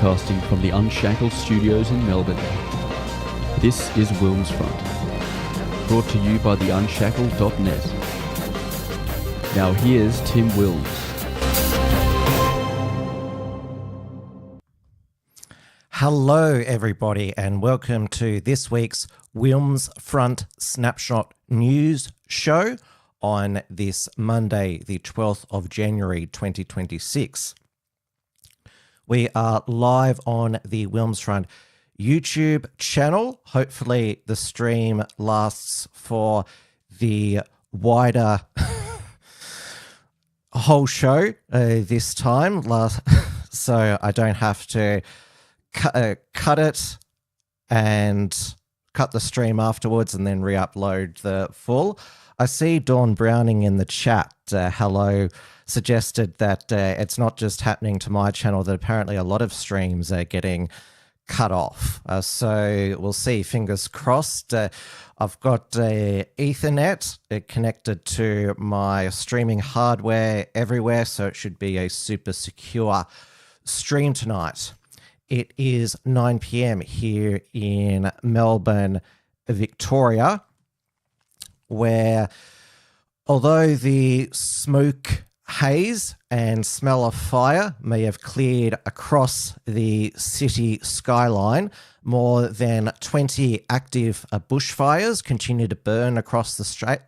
broadcasting from the Unshackled studios in Melbourne. This is WilmsFront, brought to you by the Unshackled.net. Now here's Tim Wilms. Hello everybody and welcome to this week's WilmsFront Snapshot news show on this Monday, the 12th of January 2026. We are live on the WilmsFront YouTube channel. Hopefully the stream lasts for the wider whole show this time, so I don't have to cut it and cut the stream afterwards and then re-upload the full. I see Dawn Browning in the chat, hello, suggested that it's not just happening to my channel, that apparently a lot of streams are getting cut off. So we'll see, fingers crossed. I've got Ethernet connected to my streaming hardware everywhere, so it should be a super secure stream tonight. It is 9 p.m. here in Melbourne, Victoria, where although the smoke, haze and smell of fire may have cleared across the city skyline, more than 20 active bushfires continue to burn across the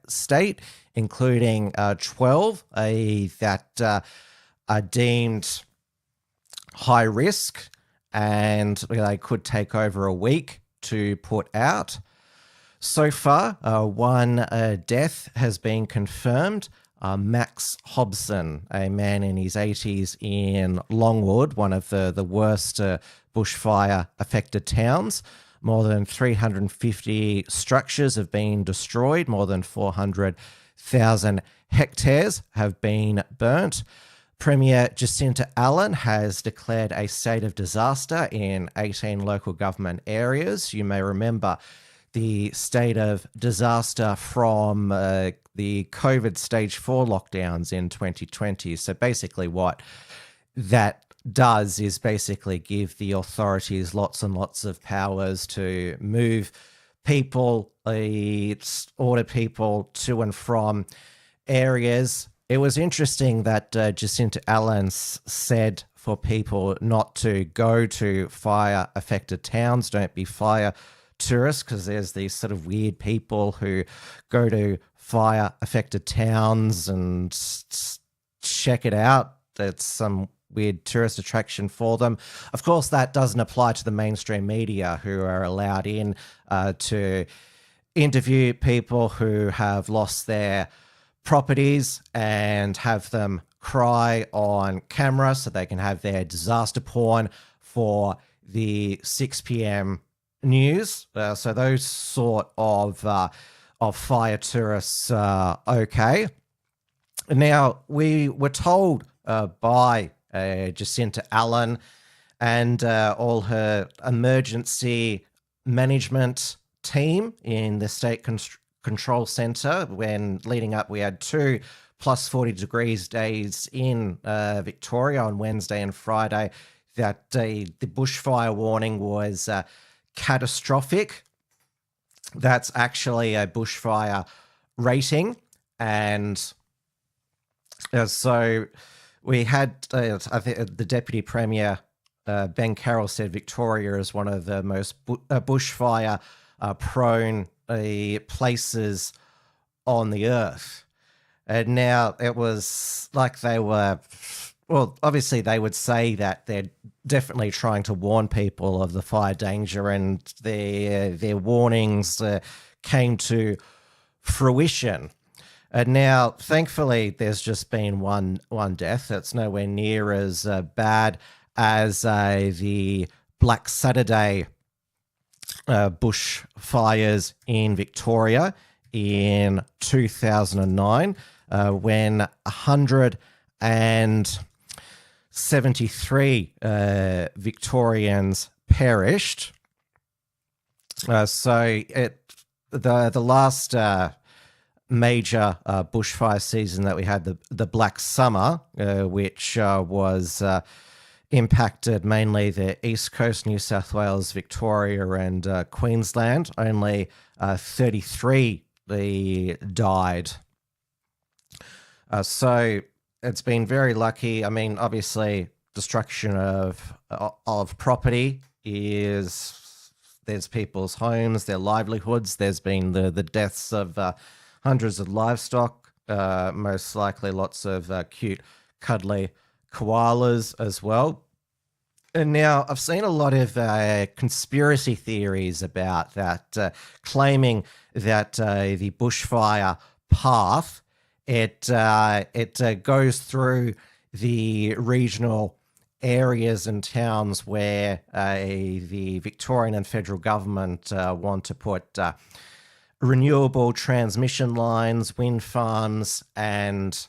state, including 12 that are deemed high risk and they could take over a week to put out. So far, one death has been confirmed. Max Hobson, a man in his 80s in Longwood, one of the worst bushfire-affected towns. More than 350 structures have been destroyed. More than 400,000 hectares have been burnt. Premier Jacinta Allen has declared a state of disaster in 18 local government areas. You may remember the state of disaster from the COVID stage 4 lockdowns in 2020. So basically what that does is basically give the authorities lots and lots of powers to move people, order people to and from areas. It was interesting that Jacinta Allen said for people not to go to fire-affected towns, don't be fire tourists, because there's these sort of weird people who go to fire-affected towns and check it out. It's some weird tourist attraction for them. Of course, that doesn't apply to the mainstream media, who are allowed in to interview people who have lost their properties and have them cry on camera so they can have their disaster porn for the 6 p.m. news. So those sort of fire tourists are okay. Now, we were told by Jacinta Allen and all her emergency management team in the State Control Centre, when leading up, we had 2 plus 40 degrees days in Victoria on Wednesday and Friday, that the bushfire warning was catastrophic. That's actually a bushfire rating. And so we had, I think the Deputy Premier, Ben Carroll, said Victoria is one of the most bushfire prone places on the earth. And now it was like they were, well, obviously they would say that they're definitely trying to warn people of the fire danger, and their warnings came to fruition. And now, thankfully, there's just been one death. It's nowhere near as bad as the Black Saturday bushfires in Victoria in 2009, when 173 Victorians perished. So the last major bushfire season that we had, the Black Summer, which was impacted mainly the East Coast, New South Wales, Victoria, and Queensland. Only 33 died. So it's been very lucky. I mean, obviously, destruction of property there's people's homes, their livelihoods. There's been the deaths of hundreds of livestock, most likely lots of cute, cuddly koalas as well. And now I've seen a lot of conspiracy theories about that, claiming that the bushfire path, it goes through the regional areas and towns where the Victorian and federal government want to put renewable transmission lines, wind farms, and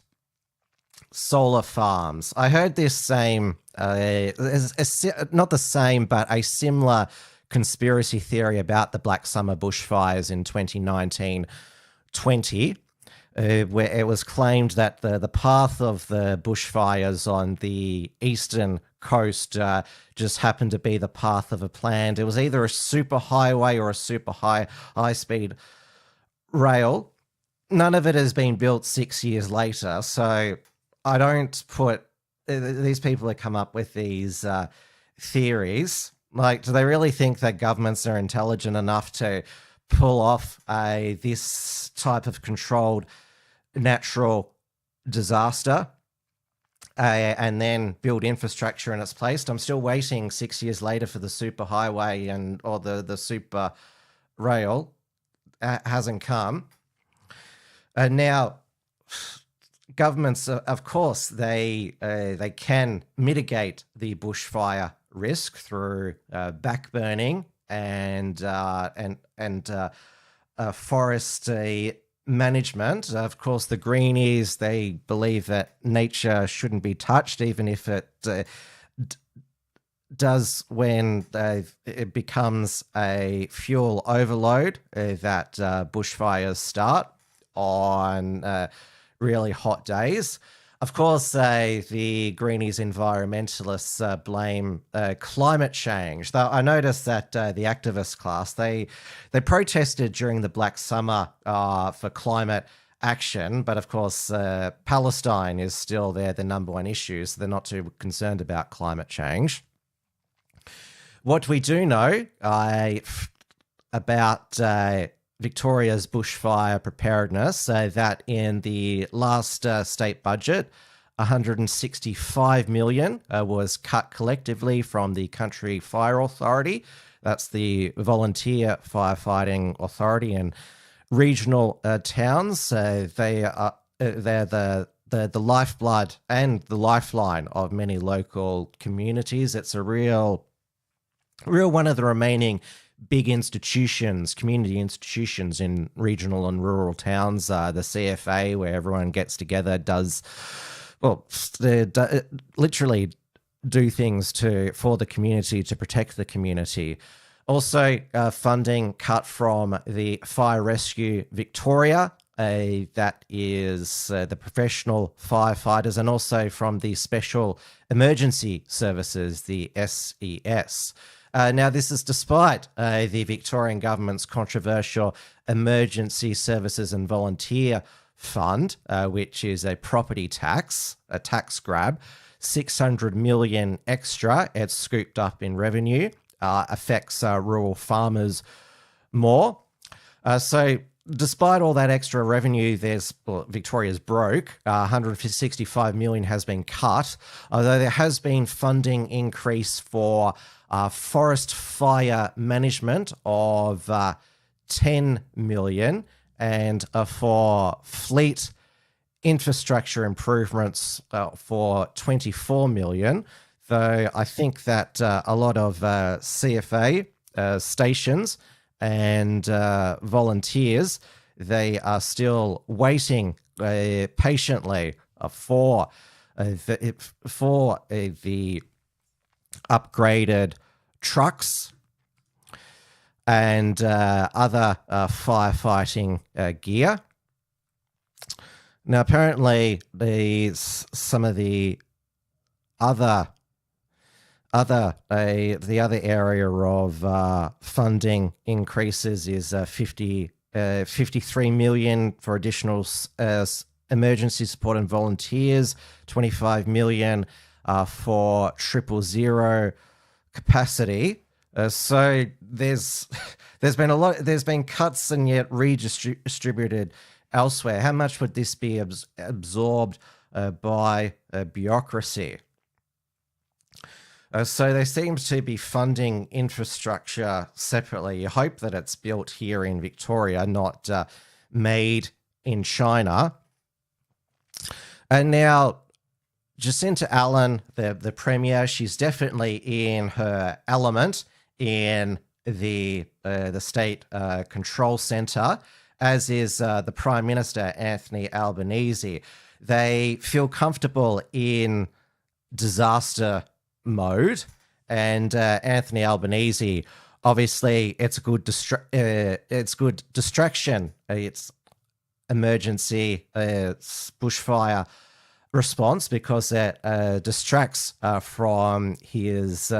solar farms. I heard this same, not the same, but a similar conspiracy theory about the Black Summer bushfires in 2019-20, where it was claimed that the path of the bushfires on the eastern coast just happened to be the path of a planned. It was either a super highway or a super high-speed rail. None of it has been built 6 years later, so I don't put these people that come up with these theories. Like, do they really think that governments are intelligent enough to pull off this type of controlled natural disaster and then build infrastructure in its place? I'm still waiting 6 years later for the super highway or the super rail. Hasn't come. Now, governments, of course, they can mitigate the bushfire risk through backburning and forest management. Of course, the Greenies, they believe that nature shouldn't be touched, even if it does when it becomes a fuel overload that bushfires start on really hot days. Of course, the Greenies environmentalists blame climate change. Though I noticed that the activist class, they protested during the Black Summer for climate action, but of course, Palestine is still the number one issue, so they're not too concerned about climate change. What we do know about Victoria's bushfire preparedness, that in the last state budget, 165 million was cut collectively from the Country Fire Authority. That's the volunteer firefighting authority in regional towns. They're the lifeblood and the lifeline of many local communities. It's a real one of the remaining big institutions, community institutions in regional and rural towns. The CFA, where everyone gets together, literally do things for the community, to protect the community. Also, funding cut from the Fire Rescue Victoria, that is the professional firefighters, and also from the Special Emergency Services, the SES. Now, this is despite the Victorian government's controversial Emergency Services and Volunteer Fund, which is a property tax, a tax grab, 600 million extra. It's scooped up in revenue, affects rural farmers more. So despite all that extra revenue, Victoria's broke. 165 million has been cut, although there has been funding increase for forest fire management of 10 million and for fleet infrastructure improvements for 24 million. Though I think that a lot of CFA stations and volunteers, they are still waiting patiently for the upgraded trucks and other firefighting gear. Now, apparently, some of the other The other area of funding increases is 53 million for additional emergency support and volunteers, 25 million for 000 capacity. So there's been cuts and yet redistributed elsewhere. How much would this be absorbed by bureaucracy? So they seem to be funding infrastructure separately. You hope that it's built here in Victoria, not made in China. And now, Jacinta Allen, the Premier, she's definitely in her element in the State Control Centre, as is the Prime Minister, Anthony Albanese. They feel comfortable in disaster mode, and Anthony Albanese, obviously, it's good distraction. It's emergency bushfire response because it distracts from his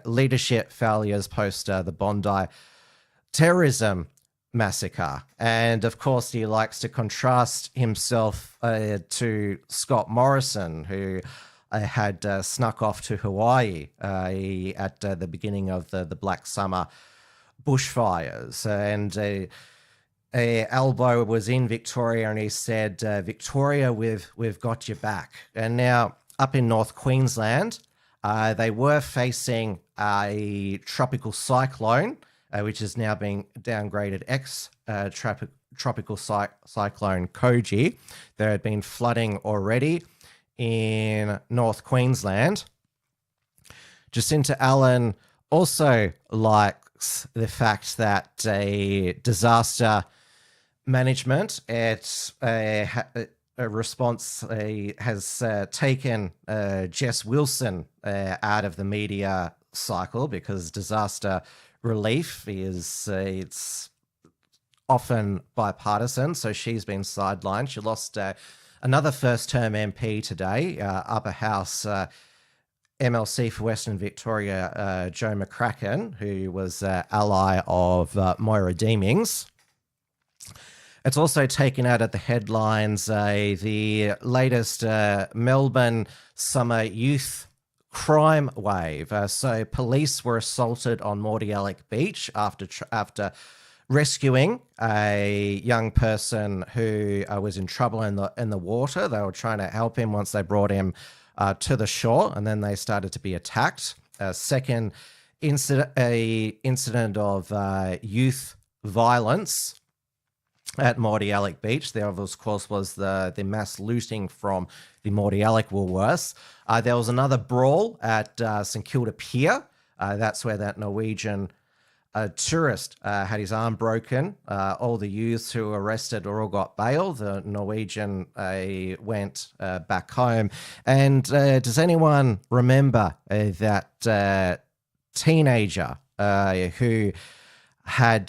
leadership failures post the Bondi terrorism massacre. And of course, he likes to contrast himself to Scott Morrison, who had snuck off to Hawaii at the beginning of the Black Summer bushfires. And Albo was in Victoria and he said, Victoria, we've got your back. And now up in North Queensland, they were facing a tropical cyclone, which is now being downgraded tropical cyclone Koji. There had been flooding already in North Queensland. Jacinta Allen also likes the fact that a disaster management at a response has taken Jess Wilson out of the media cycle, because disaster relief is it's often bipartisan, so she's been sidelined. She lost another first-term MP today, Upper House MLC for Western Victoria, Joe McCracken, who was ally of Moira Deemings. It's also taken out of the headlines the latest Melbourne summer youth crime wave. So police were assaulted on Mordialloc Beach after rescuing a young person who was in trouble in the water. They were trying to help him once they brought him to the shore, and then they started to be attacked. Second incident of youth violence at Mordialloc Beach. There, of course, was the mass looting from the Mordialloc Woolworths. There was another brawl at St Kilda Pier. That's where that Norwegian tourist had his arm broken. All the youths who were arrested all got bail. The Norwegian went back home. And does anyone remember that teenager who had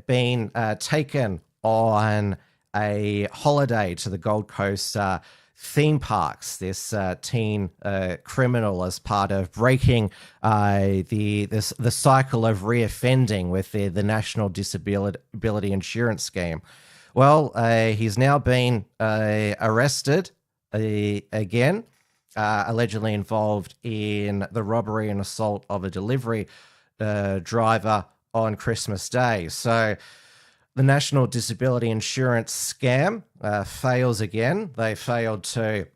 been taken on a holiday to the Gold Coast theme parks, this teen criminal, as part of breaking the cycle of reoffending with the National Disability Insurance Scheme? Well, he's now been arrested again, allegedly involved in the robbery and assault of a delivery driver on Christmas Day. So the National Disability Insurance scam fails again. They failed to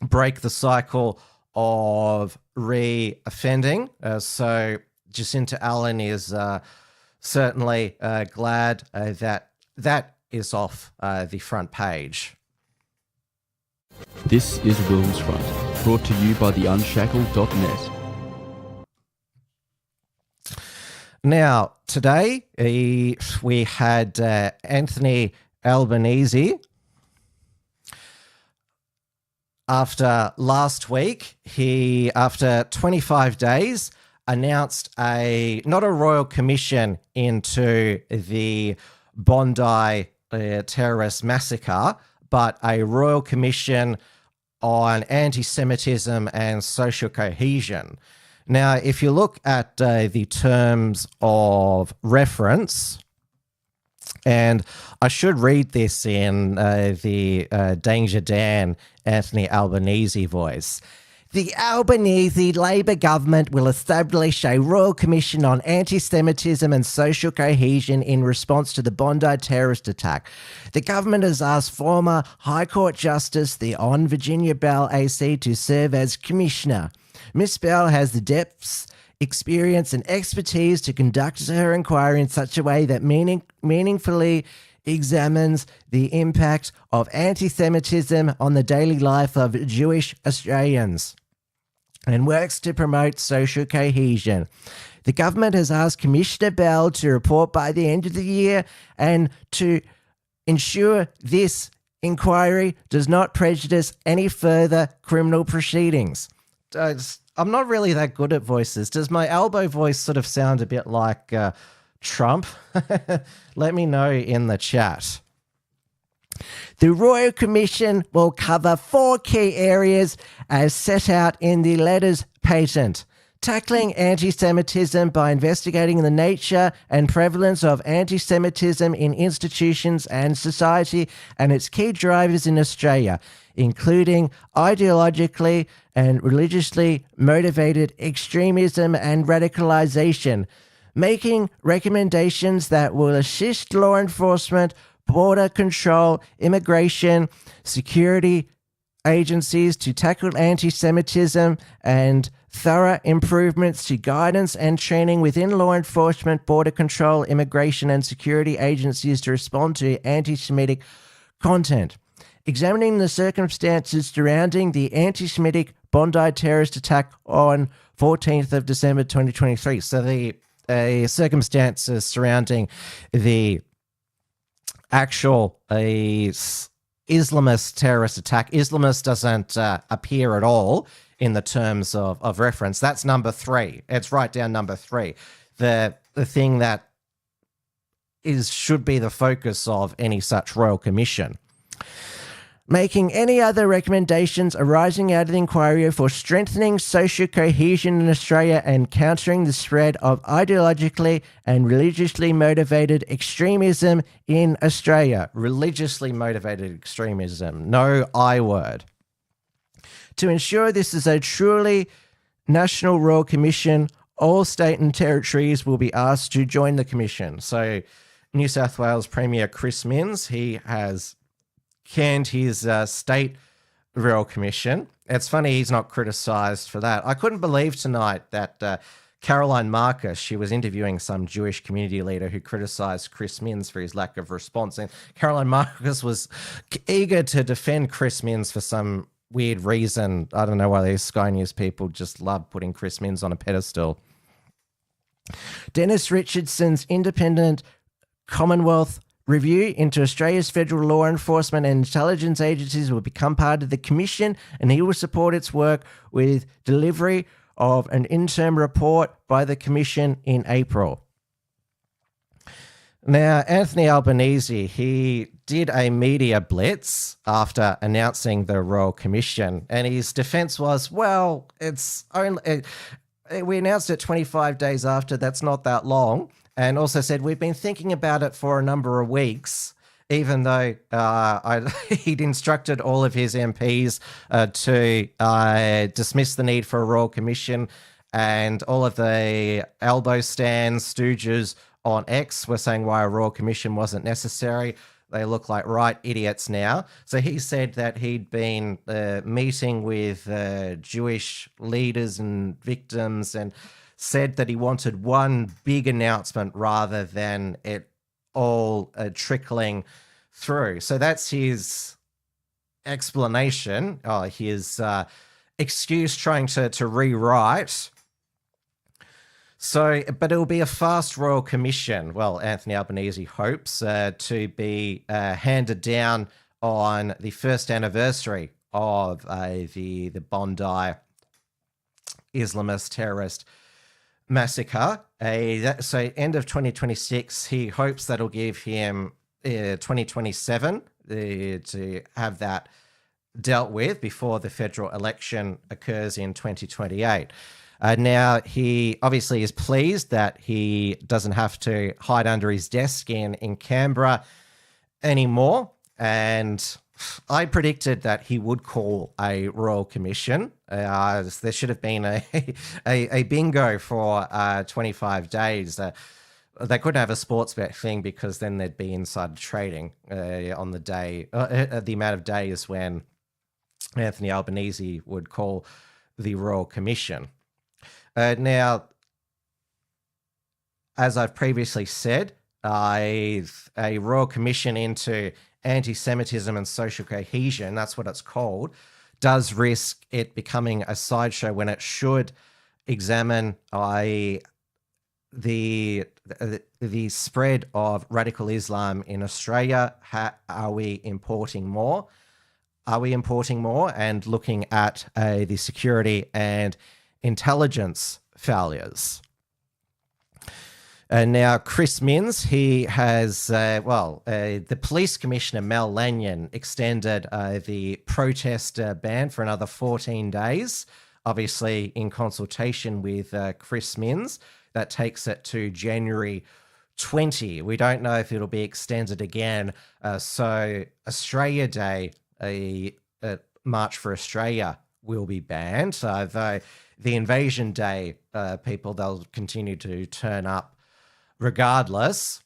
break the cycle of re-offending. So Jacinta Allen is certainly glad that is off the front page. This is WilmsFront, brought to you by the Unshackled.net. Now, today we had Anthony Albanese. After last week, he, after 25 days, announced not a royal commission into the Bondi terrorist massacre, but a royal commission on anti-Semitism and social cohesion. Now, if you look at the terms of reference, and I should read this in the Danger Dan Anthony Albanese voice. The Albanese Labor government will establish a Royal Commission on Anti-Semitism and Social Cohesion in response to the Bondi terrorist attack. The government has asked former High Court Justice the Hon. Virginia Bell AC to serve as commissioner. Miss Bell has the depths, experience and expertise to conduct her inquiry in such a way that meaningfully examines the impact of anti-Semitism on the daily life of Jewish Australians and works to promote social cohesion. The government has asked Commissioner Bell to report by the end of the year and to ensure this inquiry does not prejudice any further criminal proceedings. I'm not really that good at voices. Does my elbow voice sort of sound a bit like Trump? Let me know in the chat. The Royal Commission will cover 4 key areas as set out in the letters patent. Tackling anti-Semitism by investigating the nature and prevalence of anti-Semitism in institutions and society and its key drivers in Australia, including ideologically and religiously motivated extremism and radicalisation, making recommendations that will assist law enforcement, border control, immigration, security agencies to tackle anti-Semitism, and thorough improvements to guidance and training within law enforcement, border control, immigration, and security agencies to respond to anti-Semitic content. Examining the circumstances surrounding the anti-Semitic Bondi terrorist attack on 14th of December 2023. So the circumstances surrounding the actual Islamist terrorist attack. Islamist doesn't appear at all in the terms of reference. That's number 3. It's right down number 3. The thing that should be the focus of any such royal commission. Making any other recommendations arising out of the inquiry for strengthening social cohesion in Australia and countering the spread of ideologically and religiously motivated extremism in Australia. Religiously motivated extremism. No I word. To ensure this is a truly national royal commission, all state and territories will be asked to join the commission. So New South Wales Premier Chris Minns, he has canned his state royal commission. It's funny he's not criticised for that. I couldn't believe tonight that Caroline Marcus, she was interviewing some Jewish community leader who criticised Chris Minns for his lack of response. And Caroline Marcus was eager to defend Chris Minns for some weird reason. I don't know why these Sky News people just love putting Chris Minns on a pedestal. Dennis Richardson's independent Commonwealth review into Australia's federal law enforcement and intelligence agencies will become part of the commission, and he will support its work with delivery of an interim report by the commission in April. Now, Anthony Albanese, he did a media blitz after announcing the Royal Commission, and his defence was, well, it's only we announced it 25 days after. That's not that long. And also said, we've been thinking about it for a number of weeks, even though he'd instructed all of his MPs to dismiss the need for a Royal Commission, and all of the elbow stands, stooges on X were saying why a Royal Commission wasn't necessary. They look like right idiots now. So he said that he'd been meeting with Jewish leaders and victims and said that he wanted one big announcement rather than it all trickling through. So that's his explanation, his excuse trying to rewrite. So, but it will be a fast Royal Commission. Well, Anthony Albanese hopes to be handed down on the first anniversary of the Bondi Islamist terrorist massacre. So end of 2026, he hopes that'll give him 2027 to have that dealt with before the federal election occurs in 2028. Now, he obviously is pleased that he doesn't have to hide under his desk in Canberra anymore. And I predicted that he would call a royal commission. There should have been a bingo for 25 days. They couldn't have a sports bet thing because then there'd be insider trading on the day, the amount of days when Anthony Albanese would call the Royal Commission. Now, as I've previously said, a Royal Commission into anti-Semitism and social cohesion, that's what it's called, does risk it becoming a sideshow when it should examine the spread of radical Islam in Australia. Are we importing more? Are we importing more? And looking at the security and intelligence failures. And now Chris Minns, he has, the police commissioner, Mel Lanyon, extended the protest ban for another 14 days, obviously in consultation with Chris Minns. That takes it to January 20. We don't know if it'll be extended again. So Australia Day, a March for Australia, will be banned. So the Invasion Day, they'll continue to turn up regardless.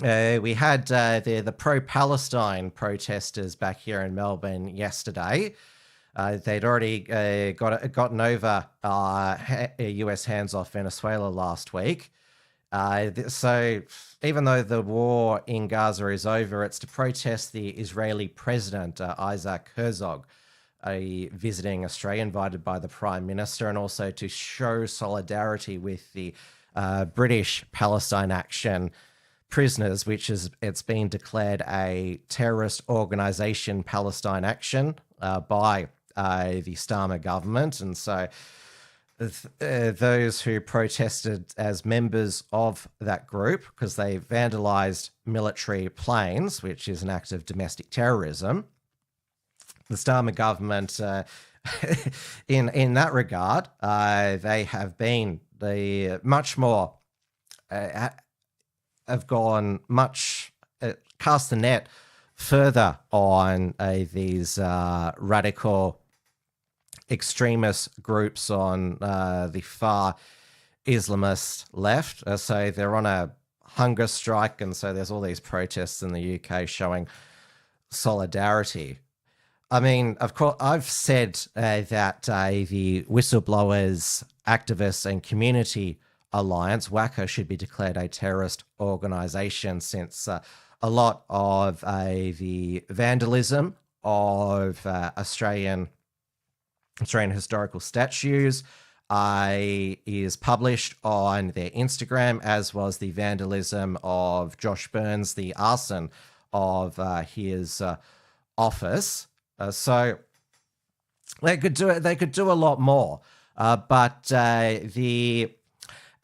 We had the pro-Palestine protesters back here in Melbourne yesterday. They'd already gotten over US hands off Venezuela last week. So even though the war in Gaza is over, it's to protest the Israeli president, Isaac Herzog, visiting Australia, invited by the Prime Minister, and also to show solidarity with the British Palestine Action prisoners, it's been declared a terrorist organisation, Palestine Action, by the Starmer government. And so those who protested as members of that group, because they vandalized military planes, which is an act of domestic terrorism, the Starmer government, in that regard, they have been much more, have gone much, cast the net further on these radical extremist groups on the far Islamist left. So they're on a hunger strike, and so there's all these protests in the UK showing solidarity. I mean, of course, I've said that the Whistleblowers, Activists and Community Alliance, WACA, should be declared a terrorist organisation, since a lot of the vandalism of Australian historical statues is published on their Instagram, as was the vandalism of Josh Burns, the arson of his office. So they could do it. They could do a lot more, but the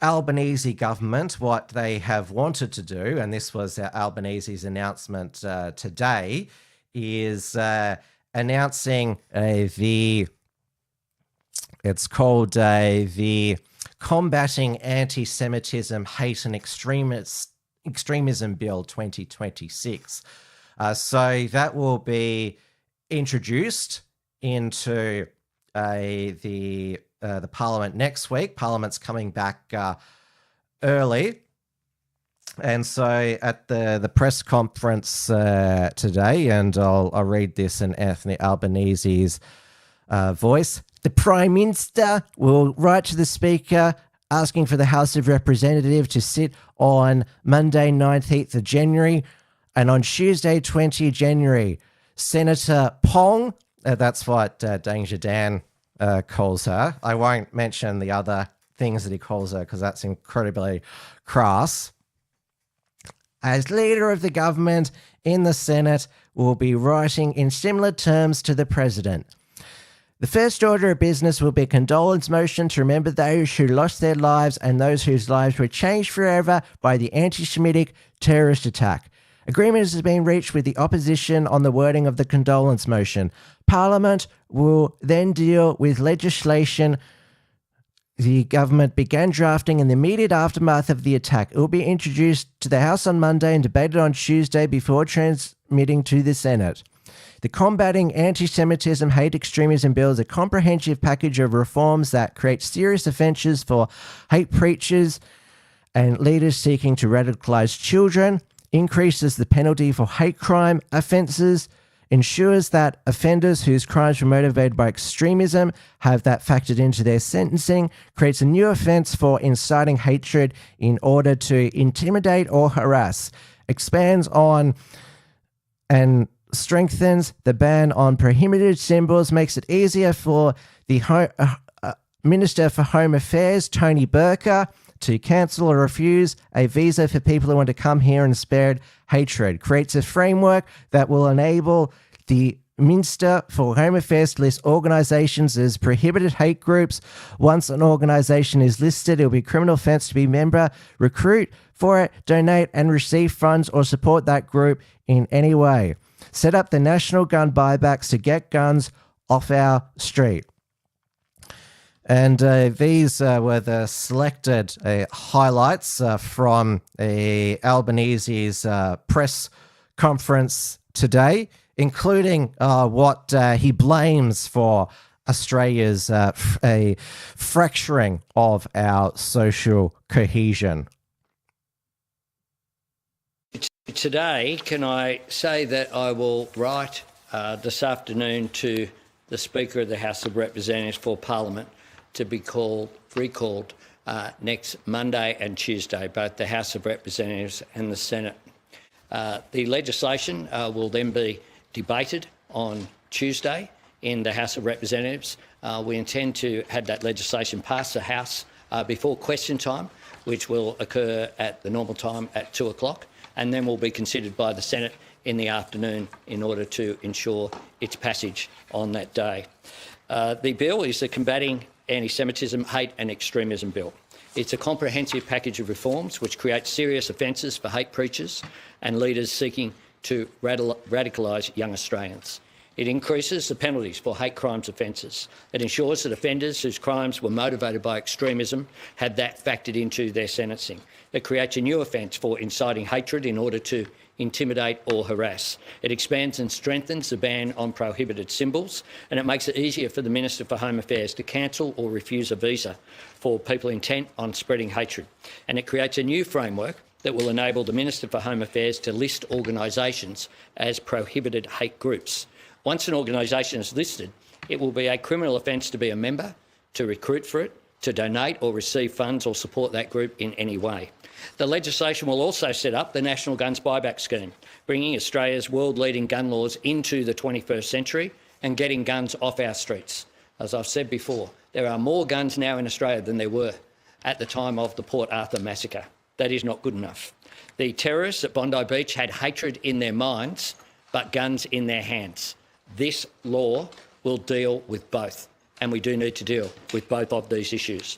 Albanese government, what they have wanted to do, and this was Albanese's announcement today, is announcing it's called the Combating Anti-Semitism, Hate and Extremism Bill 2026. So that will be introduced into the Parliament next week. Parliament's coming back early. And so at the press conference today, and I'll read this in Anthony Albanese's voice, the Prime Minister will write to the Speaker asking for the House of Representatives to sit on Monday, 19th of January, and on Tuesday, 20 January, Senator Pong, that's what Danger Dan calls her. I won't mention the other things that he calls her because that's incredibly crass. As leader of the government in the Senate, will be writing in similar terms to the President. The first order of business will be a condolence motion to remember those who lost their lives and those whose lives were changed forever by the anti-Semitic terrorist attack. Agreement has been reached with the opposition on the wording of the condolence motion. Parliament will then deal with legislation the government began drafting in the immediate aftermath of the attack. It will be introduced to the House on Monday and debated on Tuesday before transmitting to the Senate. The Combating Anti-Semitism, Hate Extremism Bill is a comprehensive package of reforms that create serious offences for hate preachers and leaders seeking to radicalise children, increases the penalty for hate crime offences, ensures that offenders whose crimes were motivated by extremism have that factored into their sentencing, creates a new offence for inciting hatred in order to intimidate or harass, expands on and strengthens the ban on prohibited symbols, makes it easier for the Minister for Home Affairs, Tony Burke, to cancel or refuse a visa for people who want to come here and spread hatred, creates a framework that will enable the Minister for Home Affairs to list organisations as prohibited hate groups. Once an organisation is listed, it will be a criminal offence to be a member, recruit for it, donate and receive funds or support that group in any way. Set up the national gun buybacks to get guns off our street. And these were the selected highlights from Albanese's press conference today, including what he blames for Australia's a fracturing of our social cohesion. Today, can I say that I will write this afternoon to the Speaker of the House of Representatives for Parliament to be recalled next Monday and Tuesday, both the House of Representatives and the Senate. The legislation will then be debated on Tuesday in the House of Representatives. We intend to have that legislation pass the House before question time, which will occur at the normal time at 2 o'clock, and then will be considered by the Senate in the afternoon in order to ensure its passage on that day. The bill is the Combating Anti-Semitism, Hate and Extremism Bill. It's a comprehensive package of reforms which creates serious offences for hate preachers and leaders seeking to radicalise young Australians. It increases the penalties for hate crimes offences. It ensures that offenders whose crimes were motivated by extremism have that factored into their sentencing. It creates a new offence for inciting hatred in order to intimidate or harass. It expands and strengthens the ban on prohibited symbols, and it makes it easier for the Minister for Home Affairs to cancel or refuse a visa for people intent on spreading hatred. And it creates a new framework that will enable the Minister for Home Affairs to list organisations as prohibited hate groups. Once an organisation is listed, it will be a criminal offence to be a member, to recruit for it, to donate or receive funds or support that group in any way. The legislation will also set up the National Guns Buyback Scheme, bringing Australia's world-leading gun laws into the 21st century and getting guns off our streets. As I've said before, there are more guns now in Australia than there were at the time of the Port Arthur massacre. That is not good enough. The terrorists at Bondi Beach had hatred in their minds, but guns in their hands. This law will deal with both, and we do need to deal with both of these issues.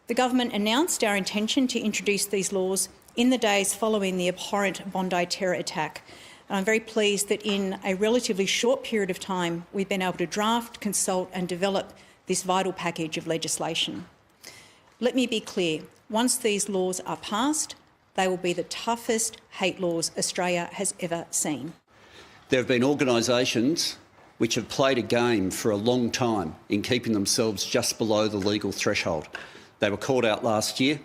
The government announced our intention to introduce these laws in the days following the abhorrent Bondi terror attack. And I'm very pleased that in a relatively short period of time, we've been able to draft, consult and develop this vital package of legislation. Let me be clear, once these laws are passed, they will be the toughest hate laws Australia has ever seen. There have been organisations which have played a game for a long time in keeping themselves just below the legal threshold. They were called out last year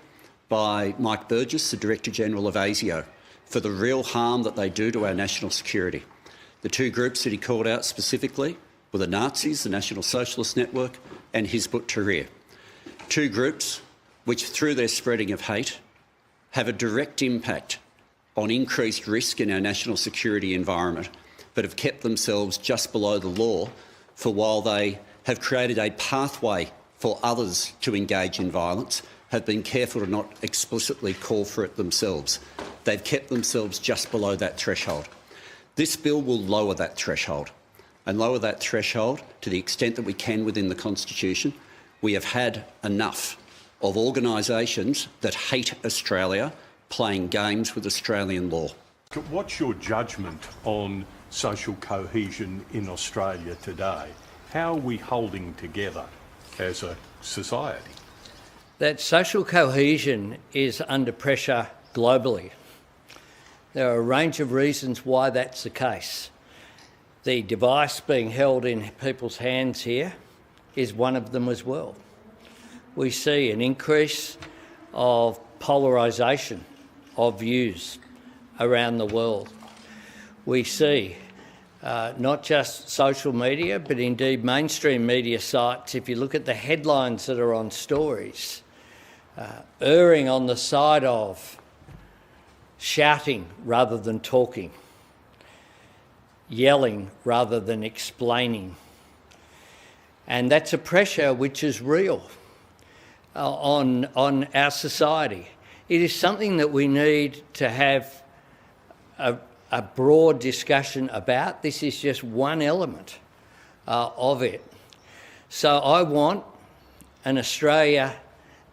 by Mike Burgess, the Director-General of ASIO, for the real harm that they do to our national security. The two groups that he called out specifically were the Nazis, the National Socialist Network, and Hizb ut-Tahrir. Two groups which, through their spreading of hate, have a direct impact on increased risk in our national security environment, but have kept themselves just below the law for while they have created a pathway for others to engage in violence, have been careful to not explicitly call for it themselves. They've kept themselves just below that threshold. This bill will lower that threshold, and lower that threshold to the extent that we can within the Constitution. We have had enough of organisations that hate Australia playing games with Australian law. What's your judgment on social cohesion in Australia today? How are we holding together as a society? that social cohesion is under pressure globally. There are a range of reasons why that's the case. The device being held in people's hands here is one of them as well. We see an increase of polarisation of views around the world. We see not just social media, but indeed mainstream media sites, if you look at the headlines that are on stories, erring on the side of shouting rather than talking, yelling rather than explaining. And that's a pressure which is real on our society. It is something that we need to have a broad discussion about. This is just one element of it. So I want an Australia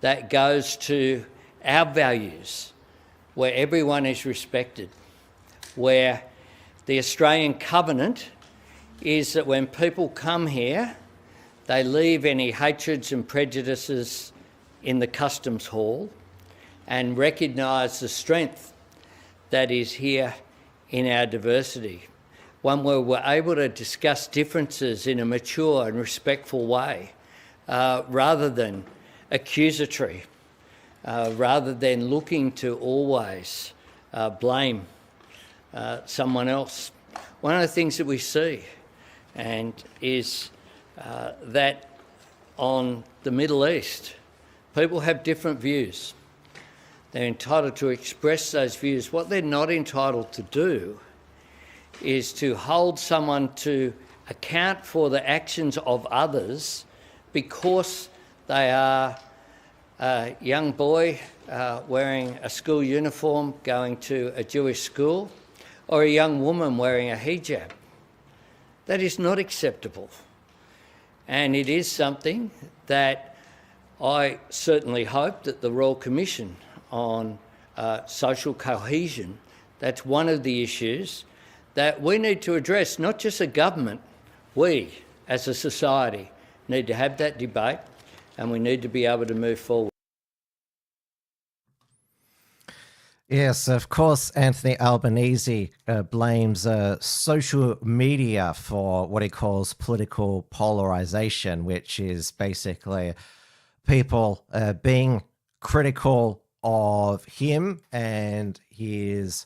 that goes to our values, where everyone is respected, where the Australian covenant is that when people come here, they leave any hatreds and prejudices in the customs hall and recognise the strength that is here in our diversity. One where we're able to discuss differences in a mature and respectful way, rather than accusatory, rather than looking to always blame someone else. One of the things that we see and is that on the Middle East, people have different views. They're entitled to express those views. What they're not entitled to do is to hold someone to account for the actions of others because they are a young boy wearing a school uniform going to a Jewish school, or a young woman wearing a hijab. That is not acceptable. And it is something that I certainly hope that the Royal Commission on social cohesion, that's one of the issues that we need to address, not just a government, we as a society need to have that debate and we need to be able to move forward. Yes, of course, Anthony Albanese blames social media for what he calls political polarisation, which is basically people being critical of him and his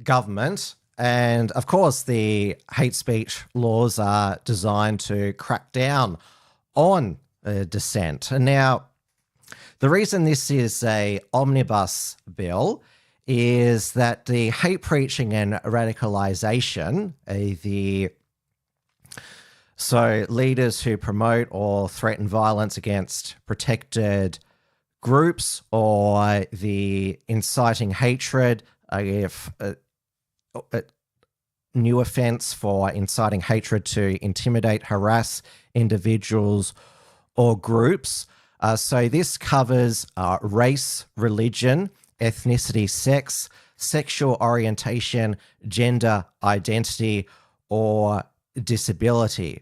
government. And of course, the hate speech laws are designed to crack down on dissent. And now, the reason this is a omnibus bill is that the hate preaching and radicalisation, so leaders who promote or threaten violence against protected groups, or the inciting hatred, if a new offence for inciting hatred to intimidate, harass individuals or groups. So this covers race, religion, ethnicity, sex, sexual orientation, gender identity, or disability.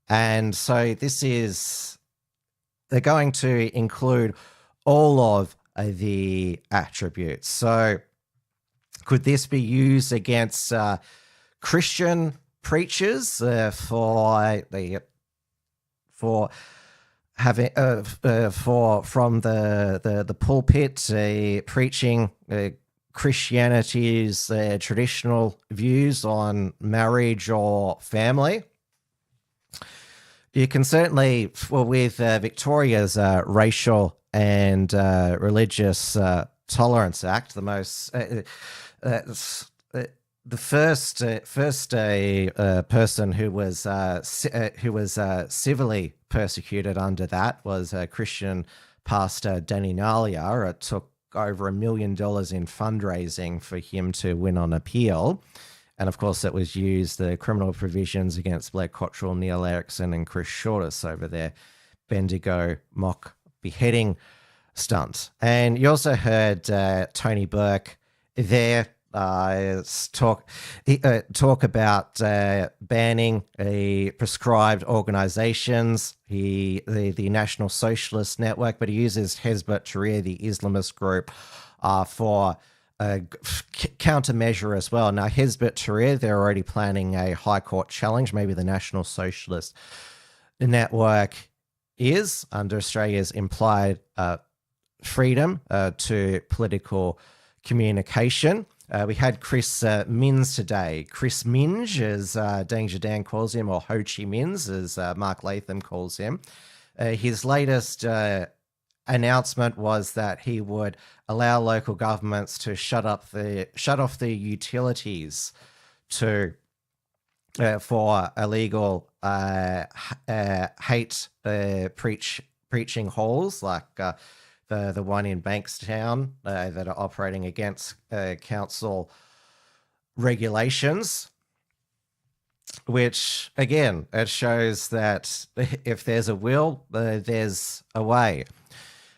And so they're going to include all of the attributes. So could this be used against Christian preachers for having from the pulpit preaching Christianity's traditional views on marriage or family? You can certainly, with Victoria's Racial and Religious Tolerance Act, the first person who was civilly persecuted under that was Christian pastor Danny Nalia. It took over $1 million in fundraising for him to win on appeal. And of course, it was used, the criminal provisions against Blair Cottrell, Neil Erickson, and Chris Shortis over their Bendigo mock beheading stunt. And you also heard Tony Burke there talk about banning prescribed organisations. The National Socialist Network, but he uses Hezbollah Tahrir, the Islamist group, for countermeasure as well. Now, Hezbollah Tahrir, they're already planning a High Court challenge. Maybe the National Socialist Network is under Australia's implied freedom to political communication. We had Chris Minns today. Chris Minge, as Danger Dan calls him, or Ho Chi Minhs, as Mark Latham calls him. His latest announcement was that he would allow local governments to shut off the utilities to for illegal hate preaching halls like the one in Bankstown that are operating against council regulations, which again, it shows that if there's a will, there's a way.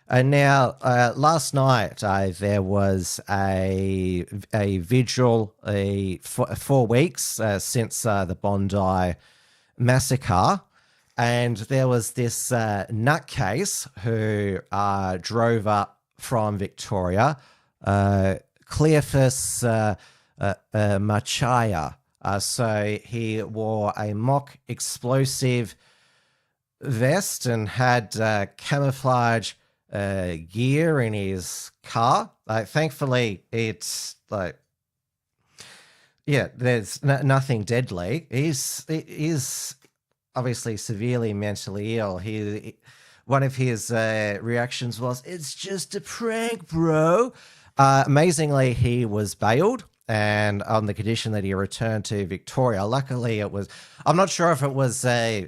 And now, last night, there was a vigil 4 weeks since the Bondi massacre. And there was this nutcase who drove up from Victoria, Cleophas Machaya. So he wore a mock explosive vest and had camouflage gear in his car. Thankfully, it's there's nothing deadly. He's obviously severely mentally ill. One of his reactions was, "It's just a prank, bro." Amazingly, he was bailed, and on the condition that he returned to Victoria. Luckily, it was. I'm not sure if it was a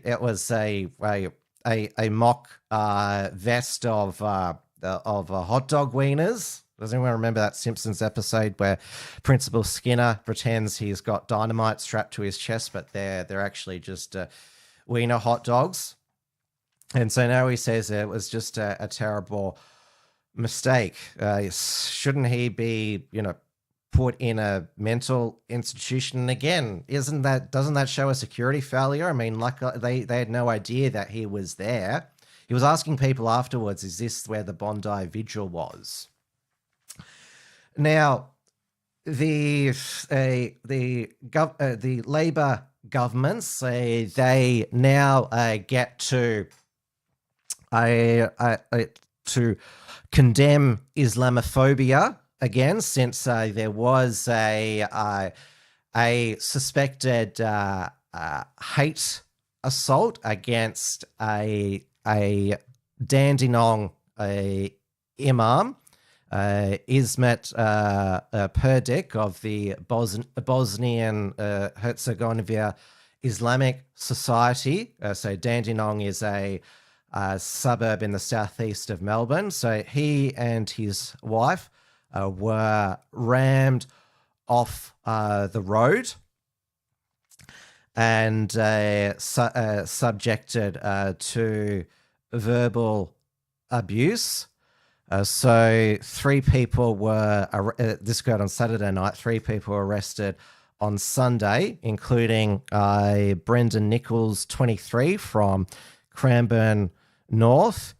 mock vest of hot dog wieners. Does anyone remember that Simpsons episode where Principal Skinner pretends he's got dynamite strapped to his chest, but they're actually just wiener hot dogs? And so now he says it was just a terrible mistake. Shouldn't he be, put in a mental institution? And again, doesn't that show a security failure? I mean, they had no idea that he was there. He was asking people afterwards, "Is this where the Bondi vigil was?" Now, the Labor governments they now get to condemn Islamophobia again, since there was a suspected hate assault against a Dandenong imam, Ismet Perdik of the Bosnian Herzegovina Islamic Society. So Dandenong is a suburb in the southeast of Melbourne. So he and his wife were rammed off the road and subjected to verbal abuse. So 3 people were, this occurred on Saturday night, 3 people were arrested on Sunday, including Brendan Nichols, 23, from Cranbourne North.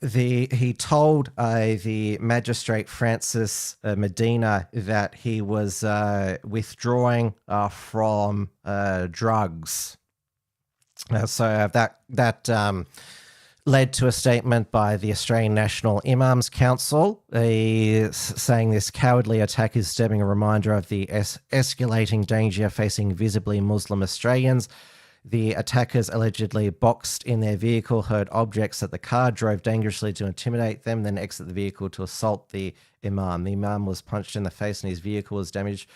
He told the magistrate Francis Medina that he was withdrawing from drugs. So that led to a statement by the Australian National Imams Council, saying this cowardly attack is disturbing a reminder of the escalating danger facing visibly Muslim Australians. The attackers allegedly boxed in their vehicle, heard objects at the car, drove dangerously to intimidate them, then exit the vehicle to assault the imam. The imam was punched in the face and his vehicle was damaged,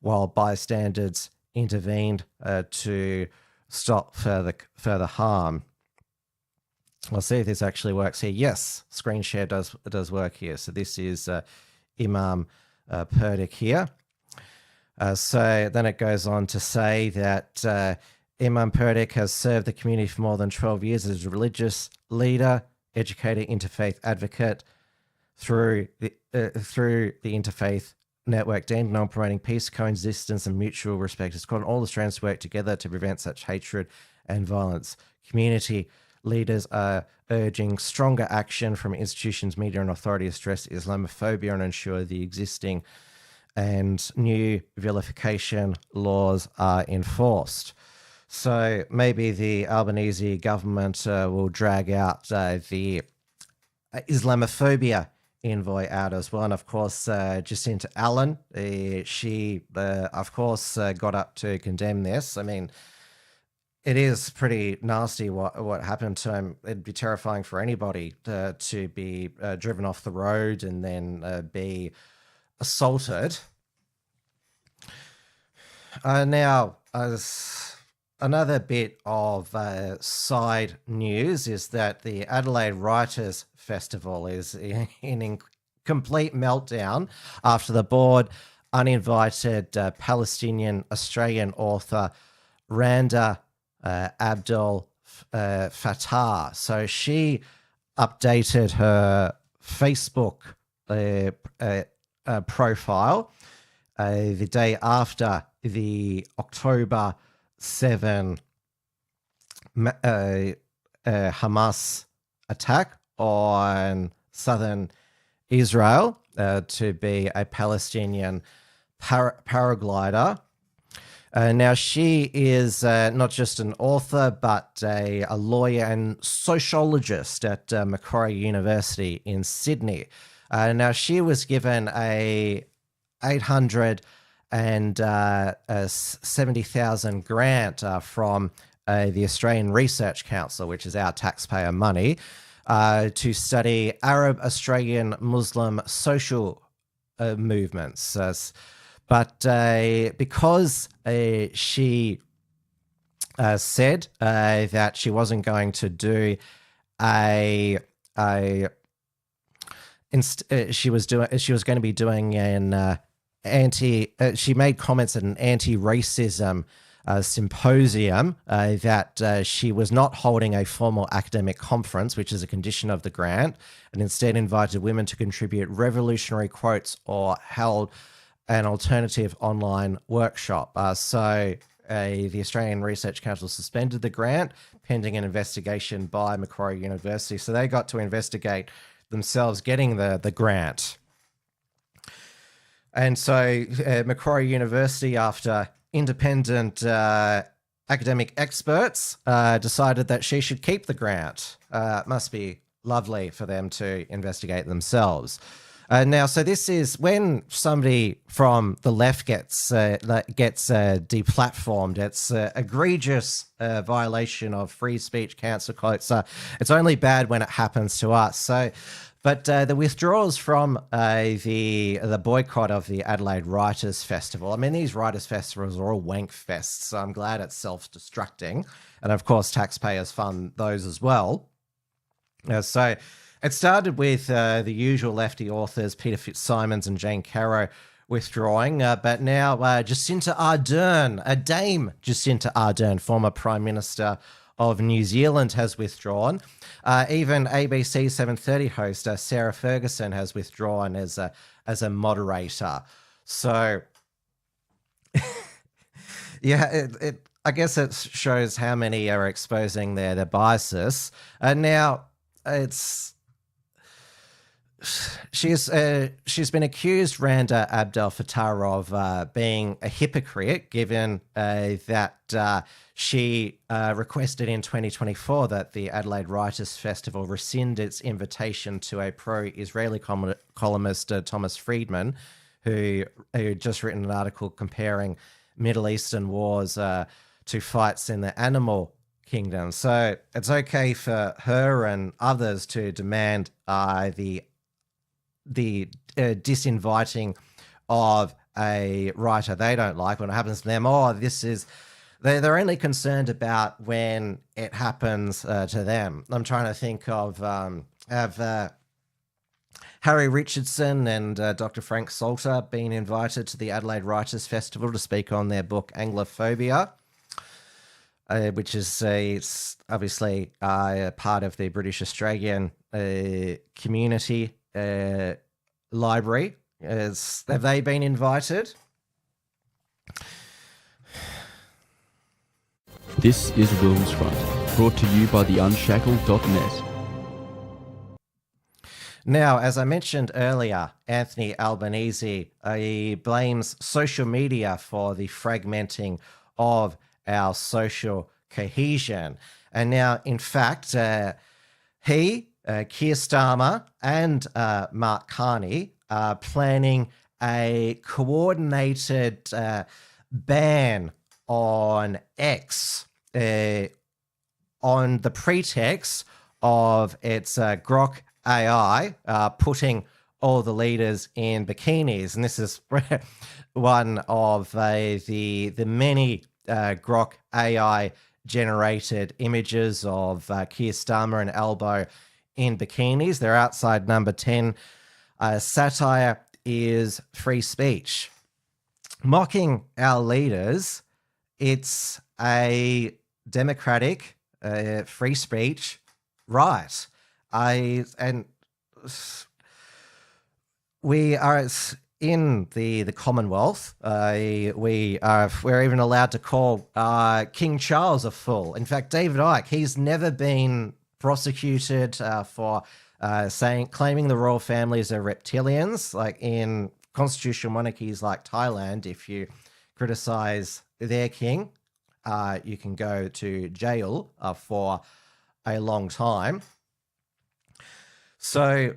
while bystanders intervened to stop further harm. I'll see if this actually works here. Yes, screen share does work here. So this is Imam Perdik here. So then it goes on to say that Imam Perdik has served the community for more than 12 years as a religious leader educator, interfaith advocate through the interfaith network deemed on promoting peace, coexistence, and mutual respect. It's called all Australians to work together to prevent such hatred and violence. Community leaders are urging stronger action from institutions, media, and authorities to address Islamophobia and ensure the existing and new vilification laws are enforced. So maybe the Albanese government will drag out the Islamophobia envoy out as well. And of course, Jacinta Allen, she of course got up to condemn this. I mean, it is pretty nasty what happened to him. It'd be terrifying for anybody to be driven off the road and then be assaulted. Now, another bit of side news is that the Adelaide Writers Festival is in complete meltdown after the board uninvited Palestinian Australian author Randa Abdel Fattah. So she updated her Facebook profile the day after the October 7 Hamas attack on southern Israel to be a Palestinian paraglider. Now, she is not just an author, but a lawyer and sociologist at Macquarie University in Sydney. Now, she was given a $870,000 grant from the Australian Research Council, which is our taxpayer money, to study Arab Australian Muslim social movements. But because she said that she wasn't going to do she was going to be doing an she made comments at an anti-racism symposium that she was not holding a formal academic conference, which is a condition of the grant, and instead invited women to contribute revolutionary quotes or held an alternative online workshop. So the Australian Research Council suspended the grant pending an investigation by Macquarie University. So they got to investigate themselves getting the grant. And so Macquarie University, after independent academic experts, decided that she should keep the grant. It must be lovely for them to investigate themselves. Now, so this is when somebody from the left gets deplatformed. It's egregious violation of free speech, cancel culture. It's only bad when it happens to us. So, but the withdrawals from the boycott of the Adelaide Writers Festival. I mean, these writers' festivals are all wank fests, so I'm glad it's self-destructing, and of course, taxpayers fund those as well. So. It started with the usual lefty authors, Peter Fitzsimons and Jane Caro, withdrawing, but now Jacinta Ardern, Dame Jacinta Ardern, former Prime Minister of New Zealand, has withdrawn. Even ABC 7:30 host Sarah Ferguson has withdrawn as a moderator. So, yeah, I guess it shows how many are exposing their biases. Now, she's been accused, Randa Abdel Fattah, of being a hypocrite, given that she requested in 2024 that the Adelaide Writers Festival rescind its invitation to a pro-Israeli columnist, Thomas Friedman, who just written an article comparing Middle Eastern wars to fights in the animal kingdom. So it's okay for her and others to demand the disinviting of a writer they don't like when it happens to them. They're only concerned about when it happens to them. I'm trying to think of have Harry Richardson and Dr. Frank Salter been invited to the Adelaide Writers Festival to speak on their book Anglophobia, which is it's obviously part of the British Australian community library. Have they been invited? This is WilmsFront, brought to you by the Unshackled.net. Now, as I mentioned earlier, Anthony Albanese blames social media for the fragmenting of our social cohesion. And now, in fact, he, Keir Starmer, and Mark Carney are planning a coordinated ban on X on the pretext of its Grok AI putting all the leaders in bikinis. And this is one of the many Grok AI generated images of Keir Starmer and Albo in bikinis. They're outside number 10. Satire is free speech. Mocking our leaders, it's a democratic free speech right. We are in the Commonwealth. We're even allowed to call King Charles a fool. In fact, David Icke, he's never been prosecuted for claiming the royal families are reptilians. Like in constitutional monarchies like Thailand, if you criticize their king, you can go to jail for a long time. So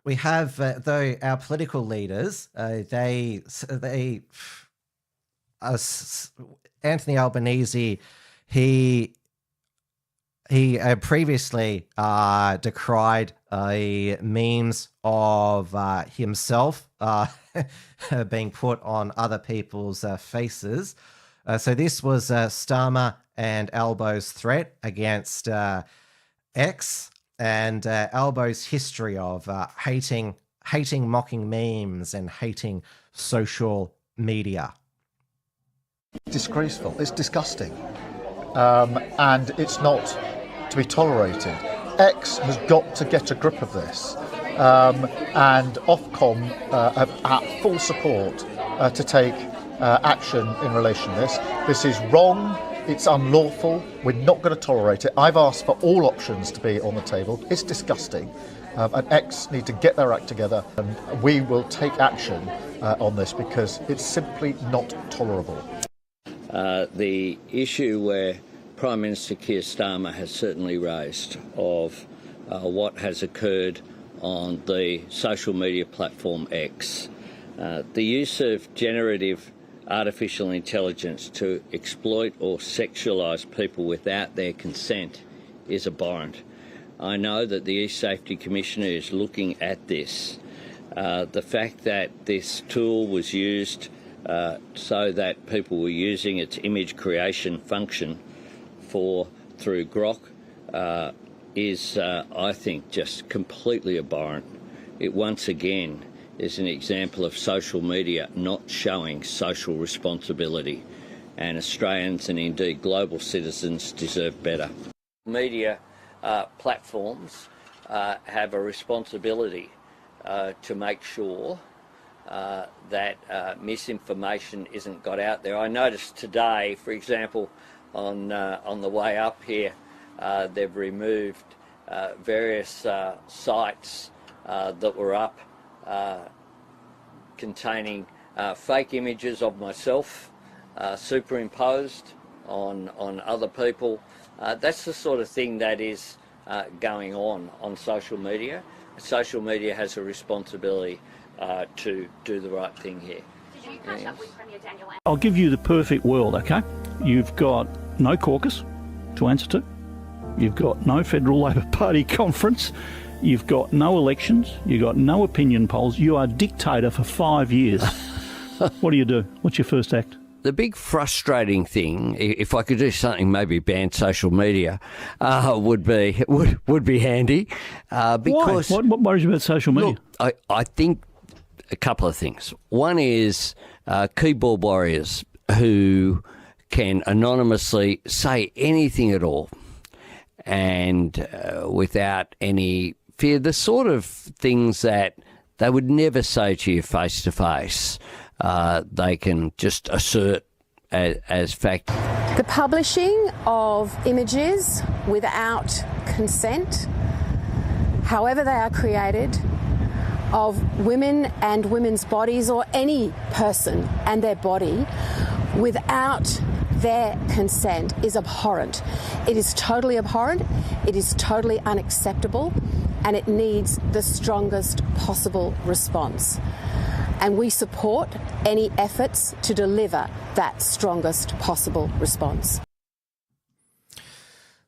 we have though our political leaders, Anthony Albanese, he previously decried memes of himself being put on other people's faces. So this was Starmer and Albo's threat against X, and Albo's history of hating mocking memes and hating social media. Disgraceful. It's disgusting. And it's not to be tolerated. X has got to get a grip of this. And Ofcom have full support to take action in relation to this. This is wrong. It's unlawful. We're not going to tolerate it. I've asked for all options to be on the table. It's disgusting. And X need to get their act together, and we will take action on this because it's simply not tolerable. The issue where Prime Minister Keir Starmer has certainly raised of what has occurred on the social media platform X, the use of generative artificial intelligence to exploit or sexualise people without their consent is abhorrent. I know that the East Safety Commissioner is looking at this. The fact that this tool was used so that people were using its image creation function through Grok is, I think, just completely abhorrent. It once again is an example of social media not showing social responsibility, and Australians and indeed global citizens deserve better. Media platforms have a responsibility to make sure that misinformation isn't got out there. I noticed today, for example, on the way up here, they've removed various sites that were up containing fake images of myself superimposed on other people. That's the sort of thing that is going on social media. Social media has a responsibility to do the right thing here. Did you catch up with Premier Daniel? I'll give you the perfect world, okay? You've got no caucus to answer to. You've got no Federal Labor Party conference. You've got no elections. You've got no opinion polls. You are dictator for 5 years. What do? What's your first act? The big frustrating thing, if I could do something, maybe ban social media, would be handy. Because Why? What worries you about social media? Look, I think a couple of things. One is keyboard warriors who can anonymously say anything at all, and without any fear, the sort of things that they would never say to you face to face, they can just assert as fact. The publishing of images without consent, however they are created, of women and women's bodies, or any person and their body, without their consent is abhorrent. It is totally abhorrent, it is totally unacceptable, and it needs the strongest possible response. And we support any efforts to deliver that strongest possible response.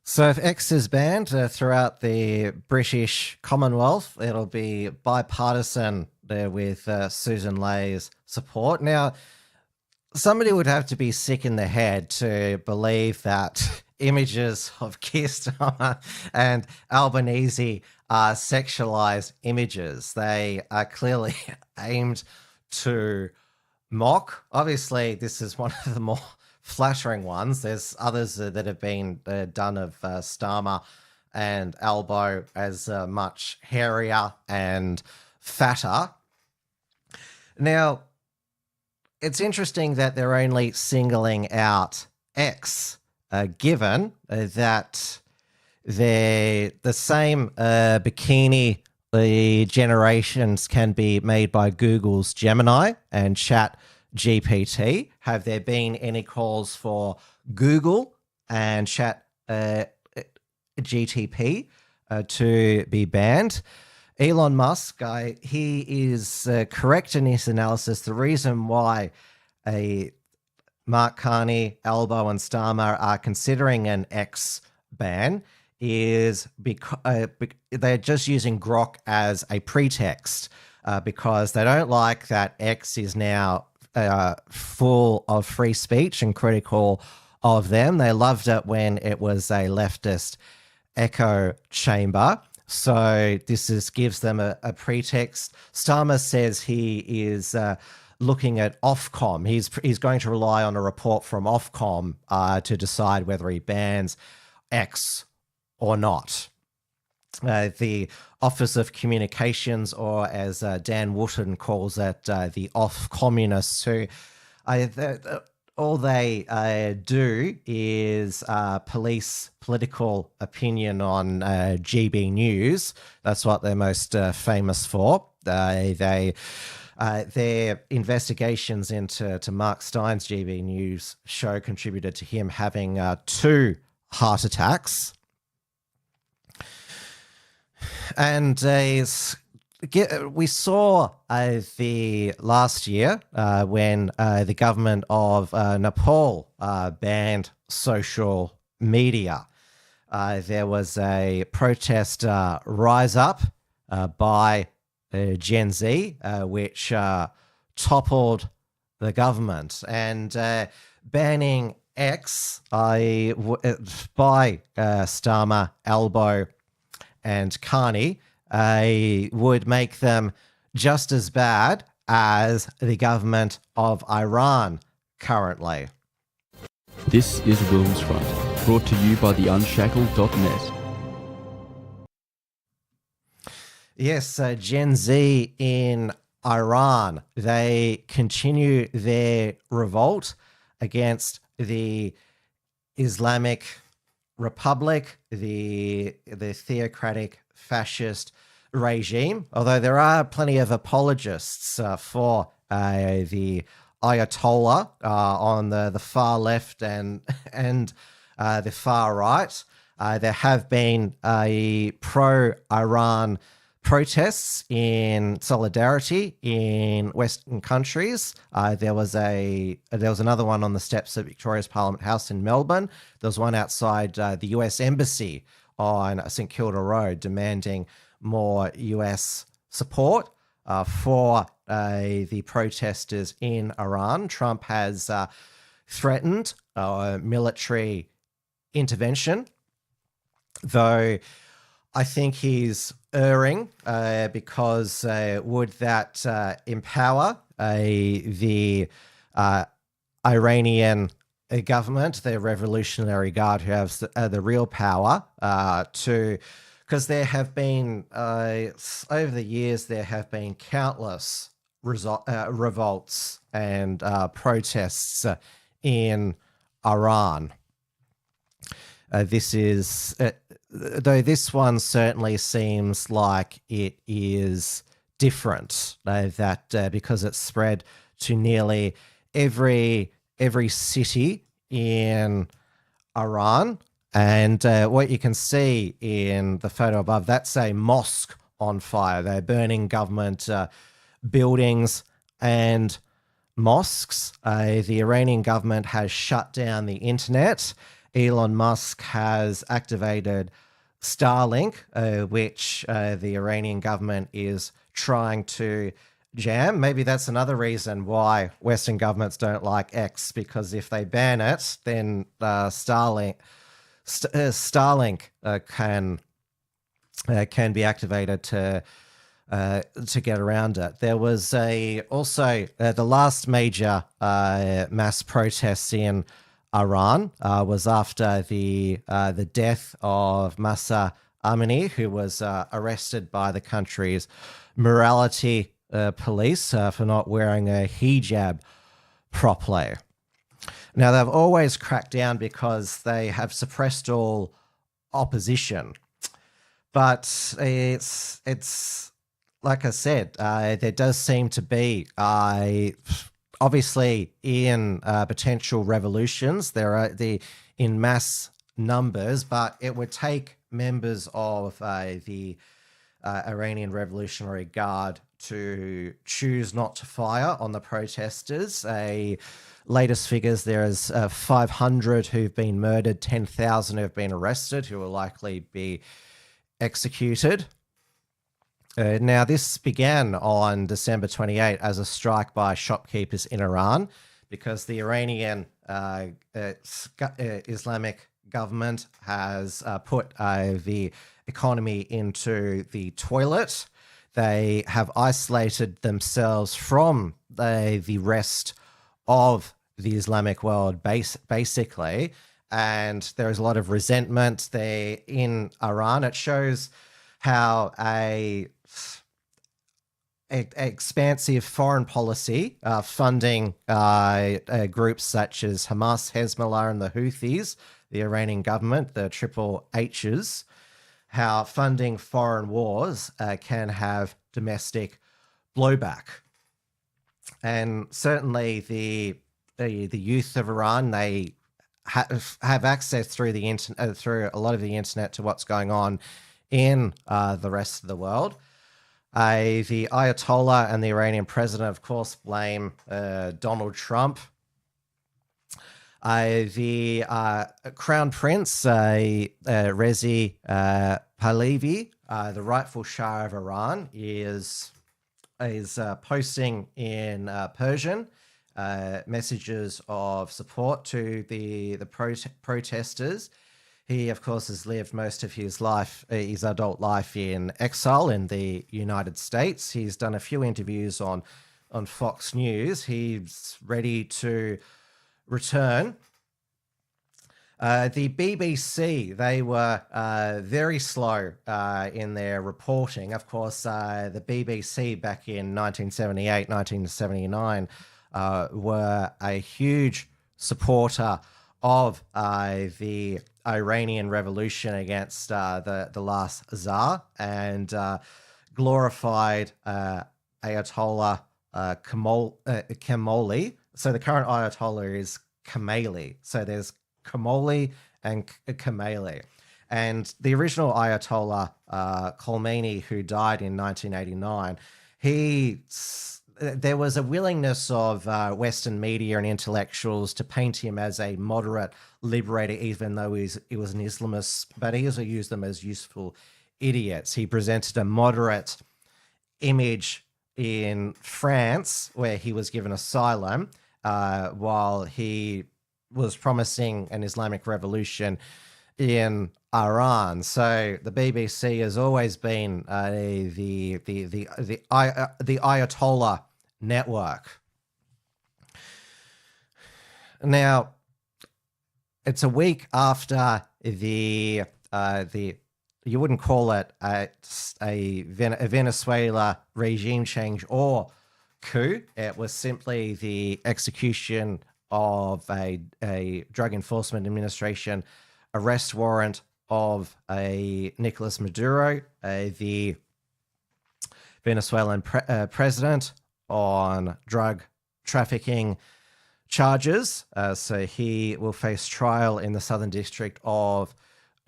So if X is banned throughout the British Commonwealth, it'll be bipartisan with Susan Lay's support. Now, somebody would have to be sick in the head to believe that images of Keir Starmer and Albanese are sexualized images. They are clearly aimed to mock. Obviously, this is one of the more flattering ones. There's others that have been done of Starmer and Albo as much hairier and fatter. Now, it's interesting that they're only singling out X, given that the same bikini generations can be made by Google's Gemini and Chat GPT. Have there been any calls for Google and Chat GTP to be banned? Elon Musk, he is correct in his analysis. The reason why Mark Carney, Albo and Starmer are considering an X ban is because they're just using Grok as a pretext because they don't like that X is now full of free speech and critical of them. They loved it when it was a leftist echo chamber. So this gives them a pretext. Starmer says he is looking at Ofcom. He's going to rely on a report from Ofcom to decide whether he bans X or not. The Office of Communications, or as Dan Wootton calls it, the off-communists, who all they do is police political opinion on GB News. That's what they're most famous for. Their investigations into Mark Stein's GB News show contributed to him having 2 heart attacks. And we saw the last year when the government of Nepal banned social media. There was a protest rise up by Gen Z, which toppled the government. And banning X by Starmer, Albo and Carney would make them just as bad as the government of Iran currently. This is WilmsFront, brought to you by the Unshackled.net. Yes, Gen Z in Iran, they continue their revolt against the Islamic Republic, the theocratic fascist regime, although there are plenty of apologists for the Ayatollah on the far left and the far right. There have been pro-Iran protests in solidarity in Western countries. There was another one on the steps of Victoria's Parliament House in Melbourne. There was one outside the US Embassy on St Kilda Road demanding more US support for the protesters in Iran. Trump has threatened military intervention, though I think he's erring because would that empower the Iranian government, the Revolutionary Guard, who have the real power because there have been, over the years, there have been countless revolts and protests in Iran. Though this one certainly seems like it is different, because it's spread to nearly every city in Iran. And what you can see in the photo above, that's a mosque on fire. They're burning government buildings and mosques. The Iranian government has shut down the internet. Elon Musk has activated Starlink, which the Iranian government is trying to jam. Maybe that's another reason why Western governments don't like X, because if they ban it, then Starlink can be activated to get around it. There was also the last major mass protests in Iran was after the death of Mahsa Amini, who was arrested by the country's morality police for not wearing a hijab properly. Now, they've always cracked down because they have suppressed all opposition. But it's like I said, there does seem to be, obviously, in potential revolutions, there are in mass numbers, but it would take members of the Iranian Revolutionary Guard to choose not to fire on the protesters. Latest figures, there is 500 who've been murdered, 10,000 who've been arrested, who will likely be executed. Now, this began on December 28 as a strike by shopkeepers in Iran because the Iranian Islamic government has put the economy into the toilet. They have isolated themselves from the rest of the Islamic world, basically, and there is a lot of resentment there in Iran. It shows how a expansive foreign policy, funding groups such as Hamas, Hezbollah, and the Houthis, the Iranian government, the triple H's, how funding foreign wars can have domestic blowback. And certainly the youth of Iran, they have access through the internet, through a lot of the internet, to what's going on in the rest of the world. The Ayatollah and the Iranian president, of course, blame Donald Trump. The Crown Prince, Reza Pahlavi, the rightful Shah of Iran, is posting in Persian messages of support to the protesters. He, of course, has lived most of his life, his adult life, in exile in the United States. He's done a few interviews on Fox News. He's ready to return. The BBC, they were very slow in their reporting. Of course, the BBC back in 1978, 1979 were a huge supporter of the Iranian Revolution against the last Tsar, and glorified Ayatollah Khomeini. So the current Ayatollah is Khomeini. So there's Khomeini and Khomeini. And the original Ayatollah Khomeini, who died in 1989, there was a willingness of Western media and intellectuals to paint him as a moderate liberator, even though he was an Islamist, but he also used them as useful idiots. He presented a moderate image in France, where he was given asylum, while he was promising an Islamic revolution in Iran. So the BBC has always been the Ayatollah network. Now, it's a week after the you wouldn't call it a Venezuela regime change or coup. It was simply the execution of a Drug Enforcement Administration arrest warrant of a Nicolas Maduro, the Venezuelan president, on drug trafficking charges. So he will face trial in the Southern District of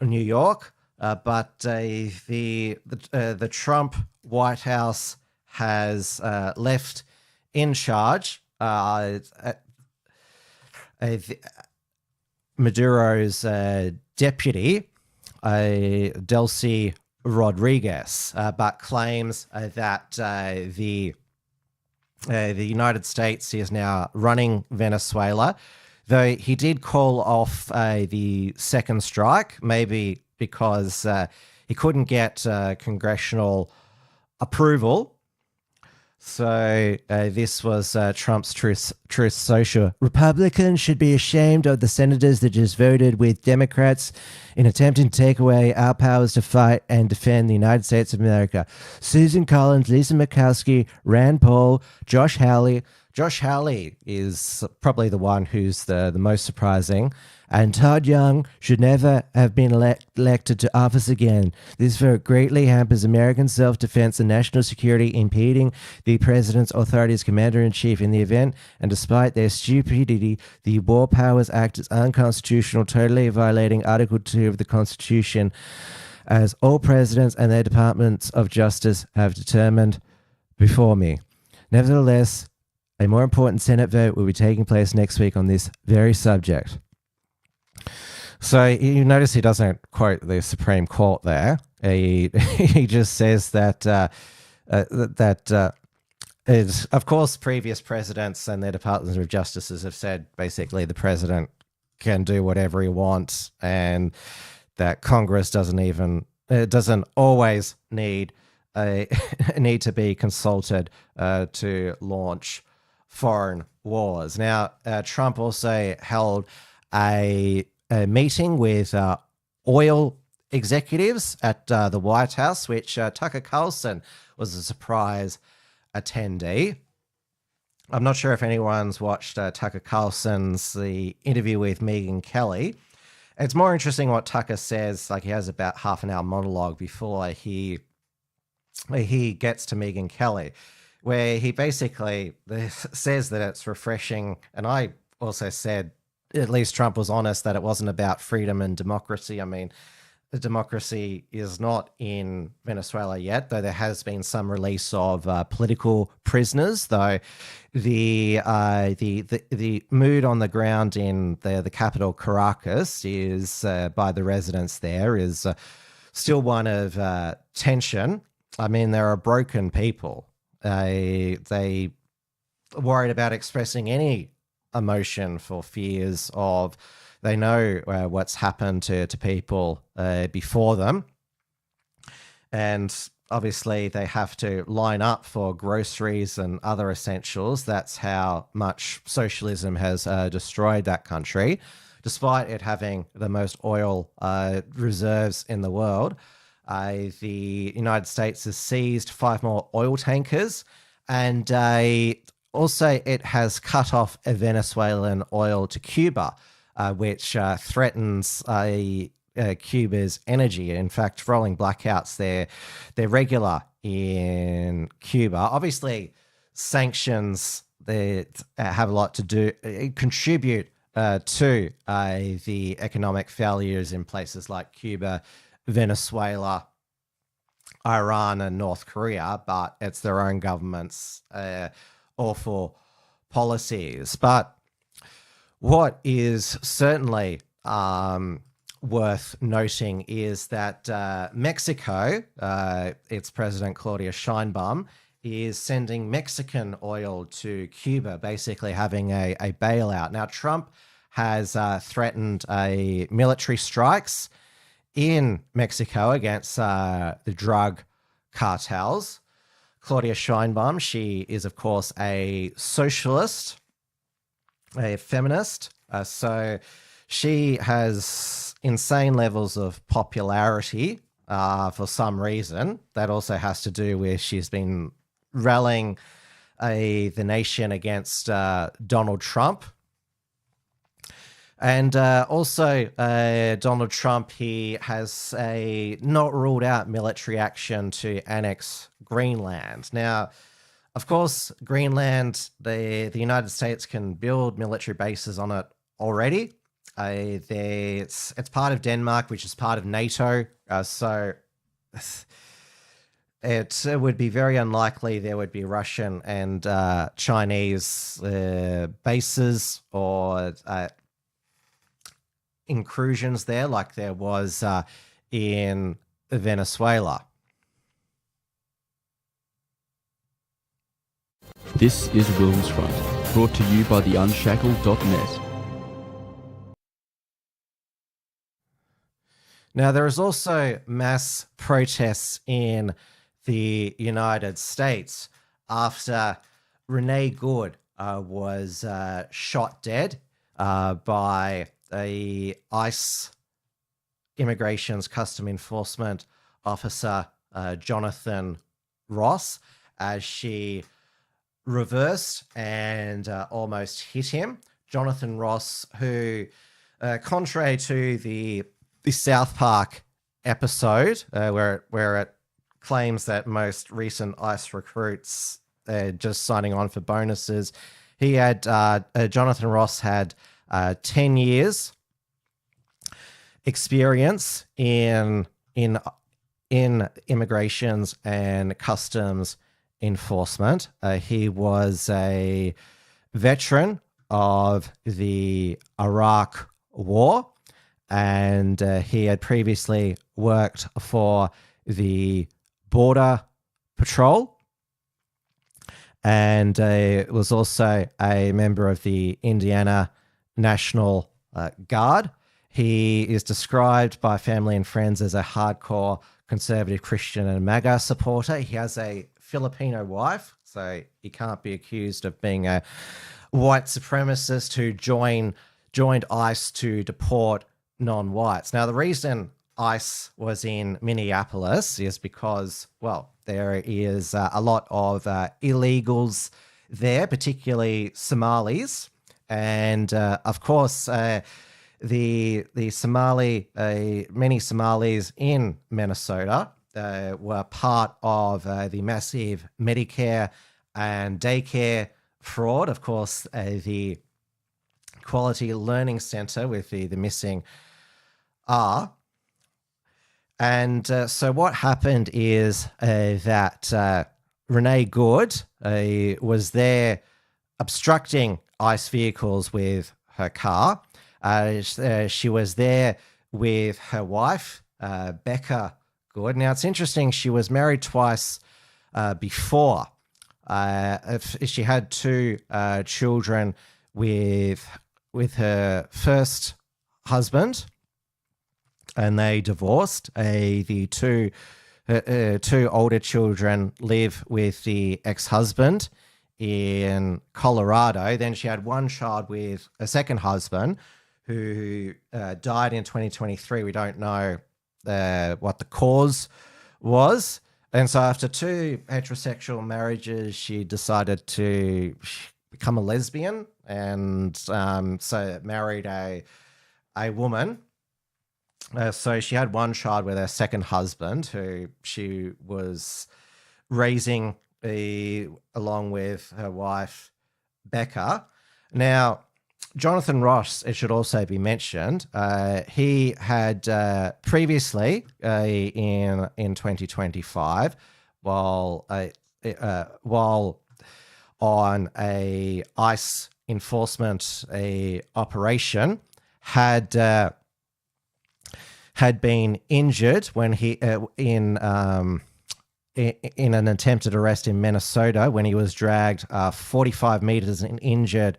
New York. But the Trump White House has left in charge Maduro's deputy, Delcy Rodriguez, but claims that the United States is now running Venezuela, though he did call off the second strike, maybe because he couldn't get congressional approval. So this was Trump's Truth Social. Republicans should be ashamed of the senators that just voted with Democrats in attempting to take away our powers to fight and defend the United States of America. Susan Collins, Lisa Murkowski, Rand Paul, Josh Hawley. Josh Hawley is probably the one who's the most surprising. And Todd Young should never have been elected to office again. This vote greatly hampers American self-defense and national security, impeding the president's authority as commander-in-chief in the event. And despite their stupidity, the War Powers Act is unconstitutional, totally violating Article 2 of the Constitution, as all presidents and their departments of justice have determined before me. Nevertheless, a more important Senate vote will be taking place next week on this very subject. So you notice he doesn't quote the Supreme Court there. He just says that of course, previous presidents and their departments of justices have said basically the president can do whatever he wants, and that Congress doesn't always need to be consulted to launch foreign wars. Now, Trump also held a meeting with oil executives at the White House, which Tucker Carlson was a surprise attendee. I'm not sure if anyone's watched Tucker Carlson's the interview with Megyn Kelly. It's more interesting what Tucker says. Like, he has about half an hour monologue before he gets to Megyn Kelly, where he basically says that it's refreshing. And I also said, at least Trump was honest, that it wasn't about freedom and democracy. I mean, the democracy is not in Venezuela yet, though there has been some release of political prisoners. Though the mood on the ground in the capital Caracas is by the residents there is still one of tension. I mean, there are broken people. They worried about expressing any emotion for fears of, they know what's happened to people before them. And obviously they have to line up for groceries and other essentials. That's how much socialism has destroyed that country, despite it having the most oil reserves in the world. The United States has seized 5 more oil tankers, and also it has cut off a Venezuelan oil to Cuba, which threatens Cuba's energy. In fact, rolling blackouts, they're regular in Cuba. Obviously, sanctions, they have a lot to do, contribute to the economic failures in places like Cuba, Venezuela, Iran, and North Korea, but it's their own government's awful policies. But what is certainly worth noting is that Mexico, its president Claudia Sheinbaum, is sending Mexican oil to Cuba, basically having a bailout. Now, Trump has threatened military strikes in Mexico against the drug cartels. Claudia Sheinbaum, she is, of course, a socialist, a feminist. So she has insane levels of popularity for some reason. That also has to do with she's been rallying the nation against Donald Trump. And also, Donald Trump, he has a not ruled out military action to annex Greenland. Now, of course, Greenland, the United States can build military bases on it already. It's part of Denmark, which is part of NATO. So it would be very unlikely there would be Russian and Chinese bases or incursions there like there was in Venezuela. This is WilmsFront, brought to you by the Unshackled.net. Now, there is also mass protests in the United States after Renee Good was shot dead by a ICE Immigrations Custom Enforcement Officer, Jonathan Ross, as she reversed and almost hit him. Jonathan Ross, who, contrary to the South Park episode, where it claims that most recent ICE recruits just signing on for bonuses, he had Jonathan Ross had 10 years experience in immigrations and customs enforcement. He was a veteran of the Iraq War, and he had previously worked for the Border Patrol, and was also a member of the Indiana National Guard. He is described by family and friends as a hardcore conservative Christian and MAGA supporter. He has a Filipino wife, so he can't be accused of being a white supremacist who joined ICE to deport non-whites. Now, the reason ICE was in Minneapolis is because, well, there is a lot of illegals there, particularly Somalis. And of course, the Somali, many Somalis in Minnesota were part of the massive Medicare and daycare fraud. Of course, the Quality Learning Center with the missing R. And so what happened is that Renee Good was there obstructing ICE vehicles with her car. She was there with her wife, Becca Good. Now, it's interesting, she was married twice before. She had two children with her first husband, and they divorced. The two older children live with the ex-husband in Colorado. Then she had one child with a second husband who died in 2023. We don't know what the cause was. And so after two heterosexual marriages, she decided to become a lesbian, and so married a woman. So she had one child with her second husband, who she was raising along with her wife, Becca. Now, Jonathan Ross, it should also be mentioned, he had previously in 2025, while on a ICE enforcement operation, had been injured when he in an attempted arrest in Minnesota, when he was dragged 45 meters and injured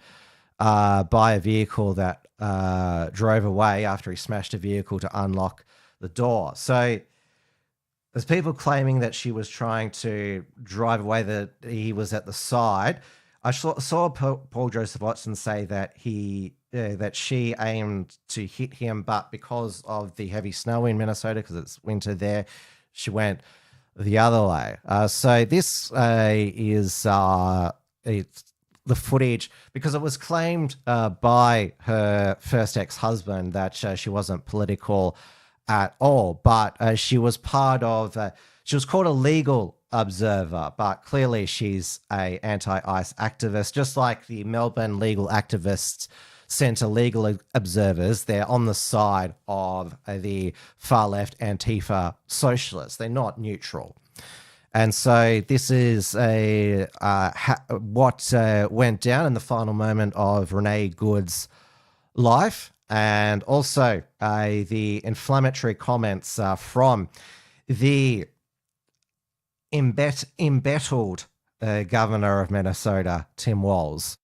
by a vehicle that drove away after he smashed a vehicle to unlock the door. So there's people claiming that she was trying to drive away, that he was at the side. I saw Paul Joseph Watson say that he that she aimed to hit him, but because of the heavy snow in Minnesota, because it's winter there, she went the other way. So this is it's the footage, because it was claimed by her first ex-husband that she wasn't political at all, but she was part of, she was called a legal observer, but clearly she's a anti-ICE activist, just like the Melbourne legal activists Centre legal observers. They're on the side of the far left Antifa socialists. They're not neutral. And so this is what went down in the final moment of Renee Good's life, and also the inflammatory comments from the embattled governor of Minnesota, Tim Walz.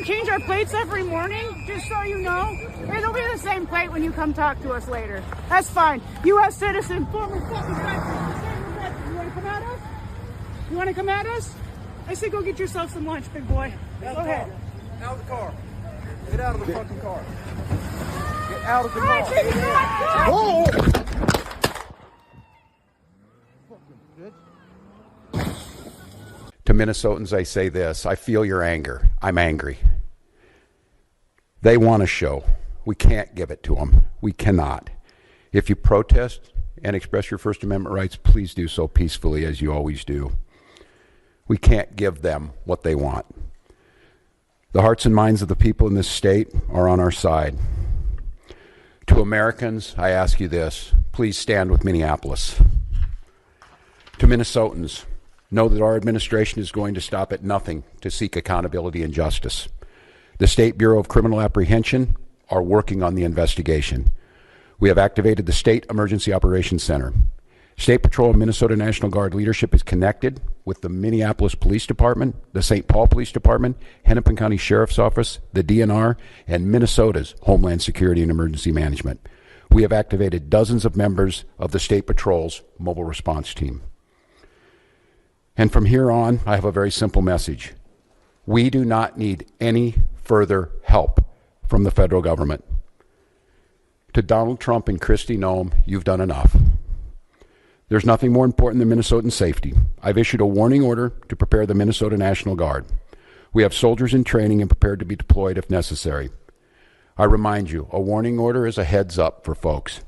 Change our plates every morning, just so you know. It'll be the same plate when you come talk to us later. That's fine. U.S. citizen, former fucking veteran. You want to come at us? You want to come at us? I say go get yourself some lunch, big boy. Go ahead. Out of the car. Get out of the fucking car. Get out of the car. Whoa! To Minnesotans, I say this: I feel your anger. I'm angry. They want a show. We can't give it to them. We cannot. If you protest and express your First Amendment rights, please do so peacefully, as you always do. We can't give them what they want. The hearts and minds of the people in this state are on our side. To Americans, I ask you this: please stand with Minneapolis. To Minnesotans, know that our administration is going to stop at nothing to seek accountability and justice. The State Bureau of Criminal Apprehension are working on the investigation. We have activated the State Emergency Operations Center. State Patrol and Minnesota National Guard leadership is connected with the Minneapolis Police Department, the St. Paul Police Department, Hennepin County Sheriff's Office, the DNR, and Minnesota's Homeland Security and Emergency Management. We have activated dozens of members of the State Patrol's mobile response team. And from here on, I have a very simple message. We do not need any further help from the federal government. To Donald Trump and Kristi Noem, you've done enough. There's nothing more important than Minnesotan safety. I've issued a warning order to prepare the Minnesota National Guard. We have soldiers in training and prepared to be deployed if necessary. I remind you, a warning order is a heads up for folks.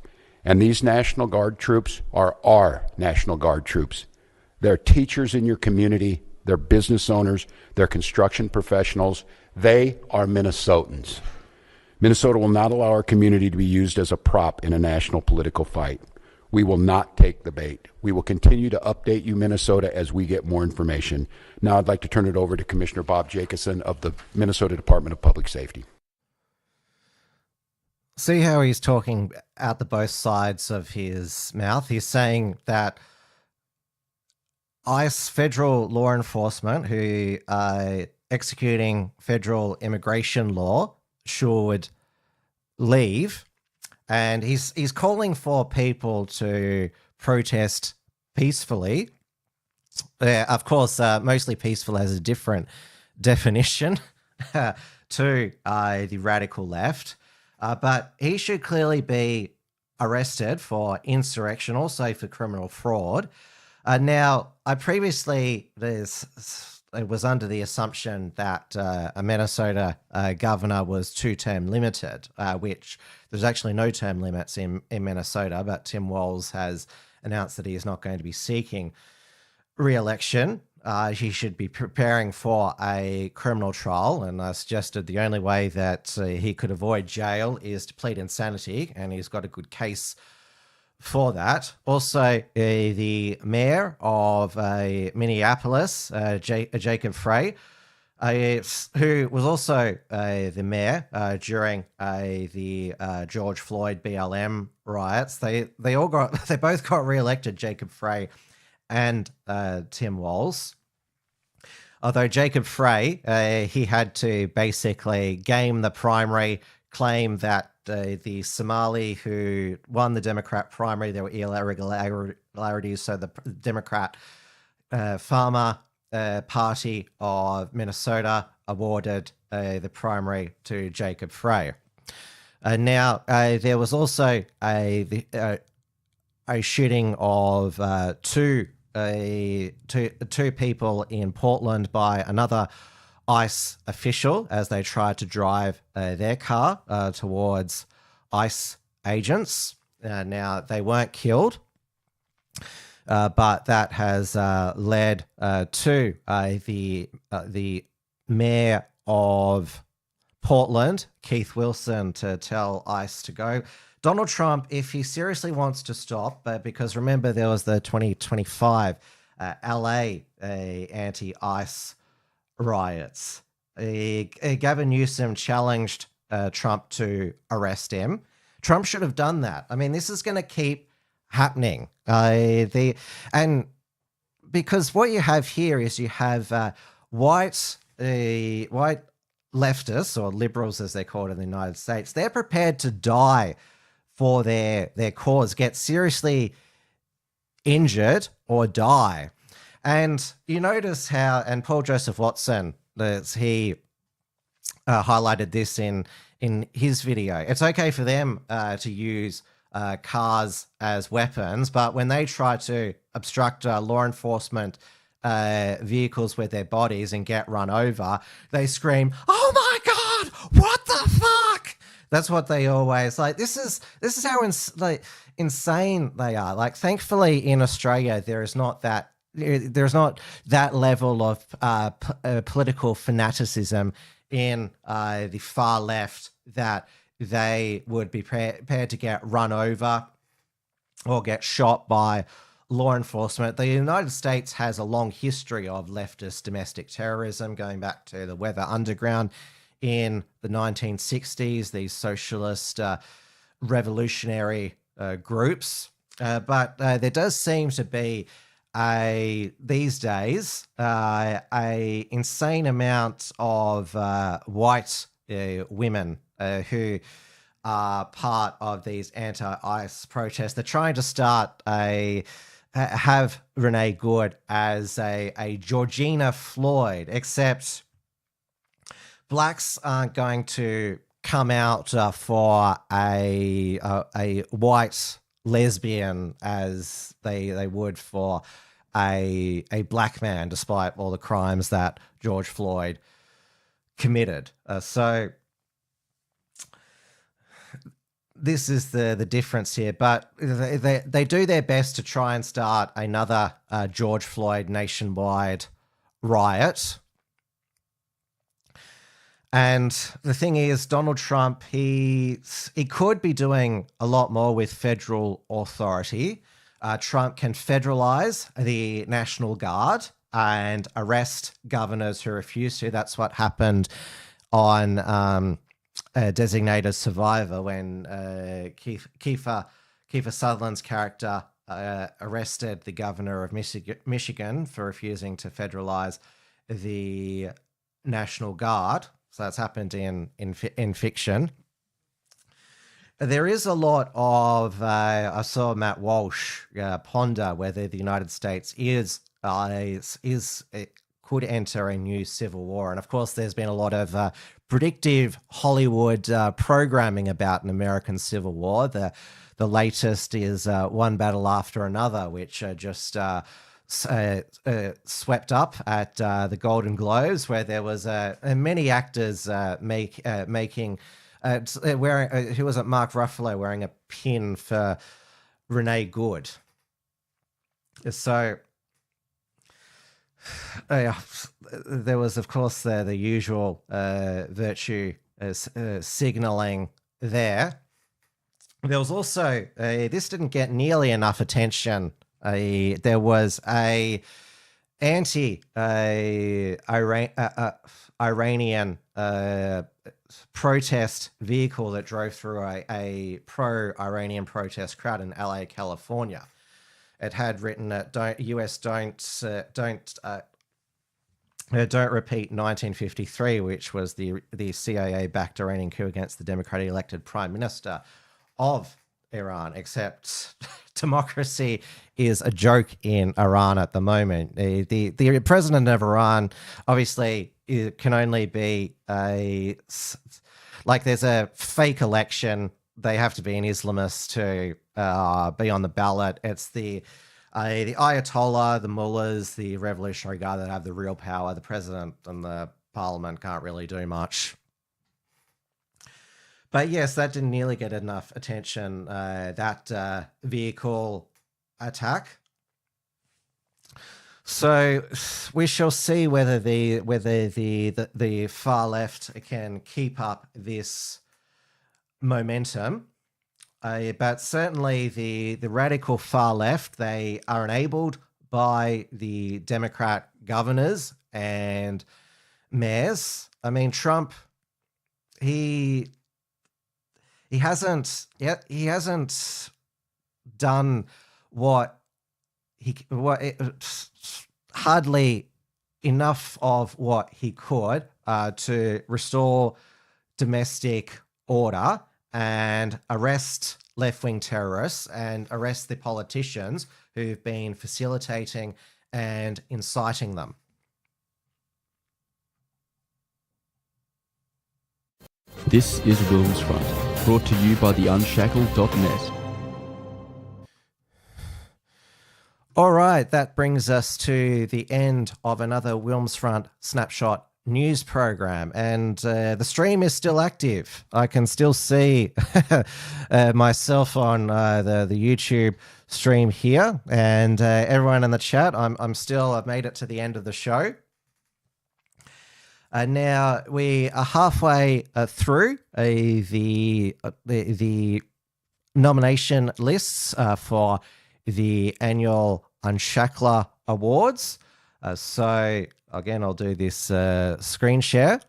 And these National Guard troops are our National Guard troops. They're teachers in your community, they're business owners, they're construction professionals. They are Minnesotans. Minnesota will not allow our community to be used as a prop in a national political fight. We will not take the bait. We will continue to update you, Minnesota, as we get more information. Now I'd like to turn it over to Commissioner Bob Jacobson of the Minnesota Department of Public Safety. See how he's talking out the both sides of his mouth? He's saying that ICE, federal law enforcement, who are executing federal immigration law, should leave. And he's calling for people to protest peacefully. Of course, mostly peaceful has a different definition to the radical left. But he should clearly be arrested for insurrection, also for criminal fraud. Now, I previously, it was under the assumption that a Minnesota governor was two-term limited, which there's actually no term limits in Minnesota, but Tim Walz has announced that he is not going to be seeking re-election. He should be preparing for a criminal trial, and I suggested the only way that he could avoid jail is to plead insanity, and he's got a good case for that. Also, the mayor of Minneapolis, Jacob Frey, who was also the mayor during the George Floyd BLM riots. They both got re-elected, Jacob Frey and Tim Walz. although Jacob Frey, he had to basically game the primary, claim that the Somali who won the Democrat primary, there were irregularities, so the Democrat Farmer Party of Minnesota awarded the primary to Jacob Frey. Now, there was also a shooting of two people in Portland by another ICE official as they tried to drive their car towards ICE agents. Now, they weren't killed, but that has led to the mayor of Portland, Keith Wilson, to tell ICE to go. Donald Trump, if he seriously wants to stop, because remember there was the 2025 LA anti-ICE riots. Gavin Newsom challenged Trump to arrest him. Trump should have done that. I mean, this is going to keep happening. And because what you have here is you have white leftists, or liberals as they're called in the United States. They're prepared to die for their cause, get seriously injured or die. And you notice how, and Paul Joseph Watson, he highlighted this in his video. It's okay for them to use cars as weapons, but when they try to obstruct law enforcement vehicles with their bodies and get run over, they scream, "Oh my God, what the fuck?" That's what they always like. This is how insane they are. Like, thankfully in Australia, there's not that level of political fanaticism in the far left that they would be prepared to get run over or get shot by law enforcement. The United States has a long history of leftist domestic terrorism, going back to the Weather Underground in the 1960s, these socialist revolutionary groups. But there does seem to be these days a insane amount of white women who are part of these anti-ICE protests. They're trying to have Renee Good as a Georgina Floyd, except blacks aren't going to come out for a white lesbian as they would for a black man, despite all the crimes that George Floyd committed. So this is the difference here, but they do their best to try and start another George Floyd nationwide riot. And the thing is, Donald Trump, he could be doing a lot more with federal authority. Trump can federalize the National Guard and arrest governors who refuse to. That's what happened on Designated Survivor when Kiefer Sutherland's character arrested the governor of Michigan for refusing to federalize the National Guard. So that's happened in fiction. There is a lot of, I saw Matt Walsh ponder whether the United States could enter a new civil war. And of course, there's been a lot of predictive Hollywood programming about an American civil war. The latest is One Battle After Another, which just swept up at the Golden Globes, where there was many actors making wearing. Who was it? Mark Ruffalo wearing a pin for Renee Good. So there was, of course, the usual virtue signaling there. There was also this didn't get nearly enough attention. There was a Iranian protest vehicle that drove through a pro-Iranian protest crowd in LA, California. It had written, "US don't don't repeat 1953, which was the CIA-backed Iranian coup against the democratically elected prime minister of Iran, except democracy is a joke in Iran at the moment. The president of Iran, obviously, it can only be there's a fake election. They have to be an Islamist to be on the ballot. It's the Ayatollah, the mullahs, the revolutionary guard that have the real power. The president and the parliament can't really do much. But yes, that didn't nearly get enough attention, that vehicle attack. So we shall see whether the far left can keep up this momentum. But certainly the radical far left, they are enabled by the Democrat governors and mayors. I mean, Trump, he hasn't done hardly enough of what he could to restore domestic order and arrest left-wing terrorists and arrest the politicians who've been facilitating and inciting them. This is WilmsFront, brought to you by the Unshackled.net. All right, that brings us to the end of another WilmsFront Snapshot news program, and the stream is still active. I can still see myself on the YouTube stream here, and everyone in the chat. I've made it to the end of the show. Now we are halfway through the nomination lists for the annual Unshackler Awards. So again, I'll do this screen share.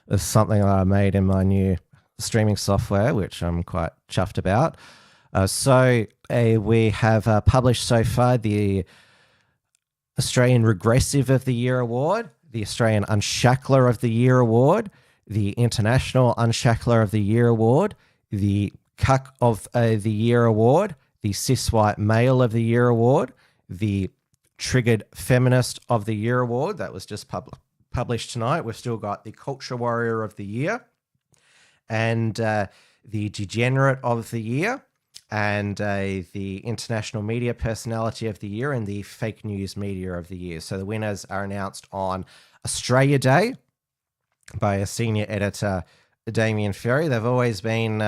It's something that I made in my new streaming software, which I'm quite chuffed about. So we have published so far the Australian Regressive of the Year Award, the Australian Unshackler of the Year Award, the International Unshackler of the Year Award, the Cuck of the Year Award, the Cis White Male of the Year Award, the Triggered Feminist of the Year Award, that was just published tonight. We've still got the Culture Warrior of the Year, and the Degenerate of the Year, and the International Media Personality of the Year, and the Fake News Media of the Year. So the winners are announced on Australia Day by a senior editor, Damien Ferry. They've always been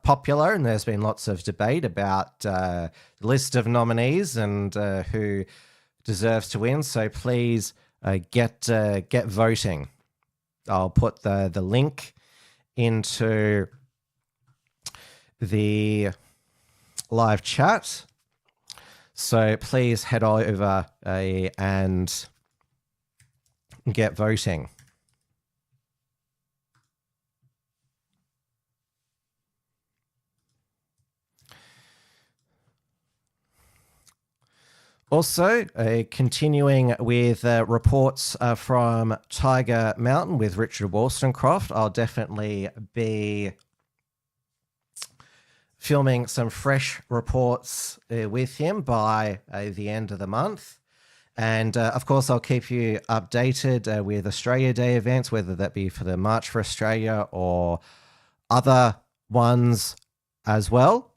popular, and there's been lots of debate about the list of nominees and who deserves to win. So please get voting. I'll put the link into the live chat. So please head over and get voting. Also, continuing with reports from Tiger Mountain with Richard Wollstonecroft, I'll definitely be filming some fresh reports with him by the end of the month. And of course, I'll keep you updated with Australia Day events, whether that be for the March for Australia or other ones as well.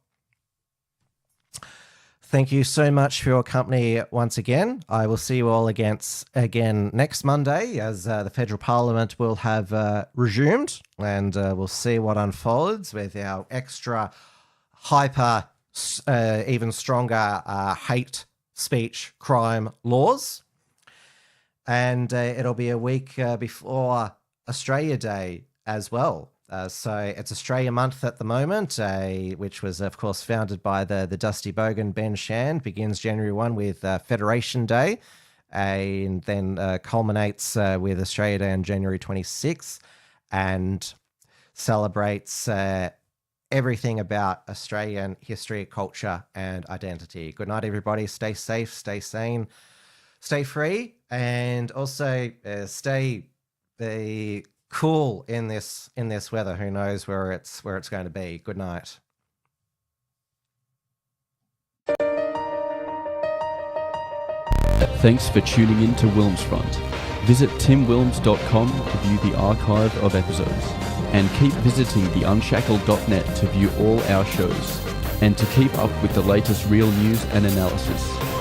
Thank you so much for your company once again. I will see you all again next Monday, as the Federal Parliament will have resumed, and we'll see what unfolds with our extra hyper, even stronger hate speech crime laws. And it'll be a week before Australia Day as well. So it's Australia Month at the moment, which was, of course, founded by the Dusty Bogan Ben Shand, begins January 1 with Federation Day, and then culminates with Australia Day on January 26th, and celebrates everything about Australian history, culture, and identity. Good night, everybody. Stay safe, stay sane, free, and also stay cool in this weather. Who knows where it's going to be. Good night. Thanks for tuning in to WilmsFront. Visit timwilms.com to view the archive of episodes, and keep visiting theunshackled.net to view all our shows, and to keep up with the latest real news and analysis.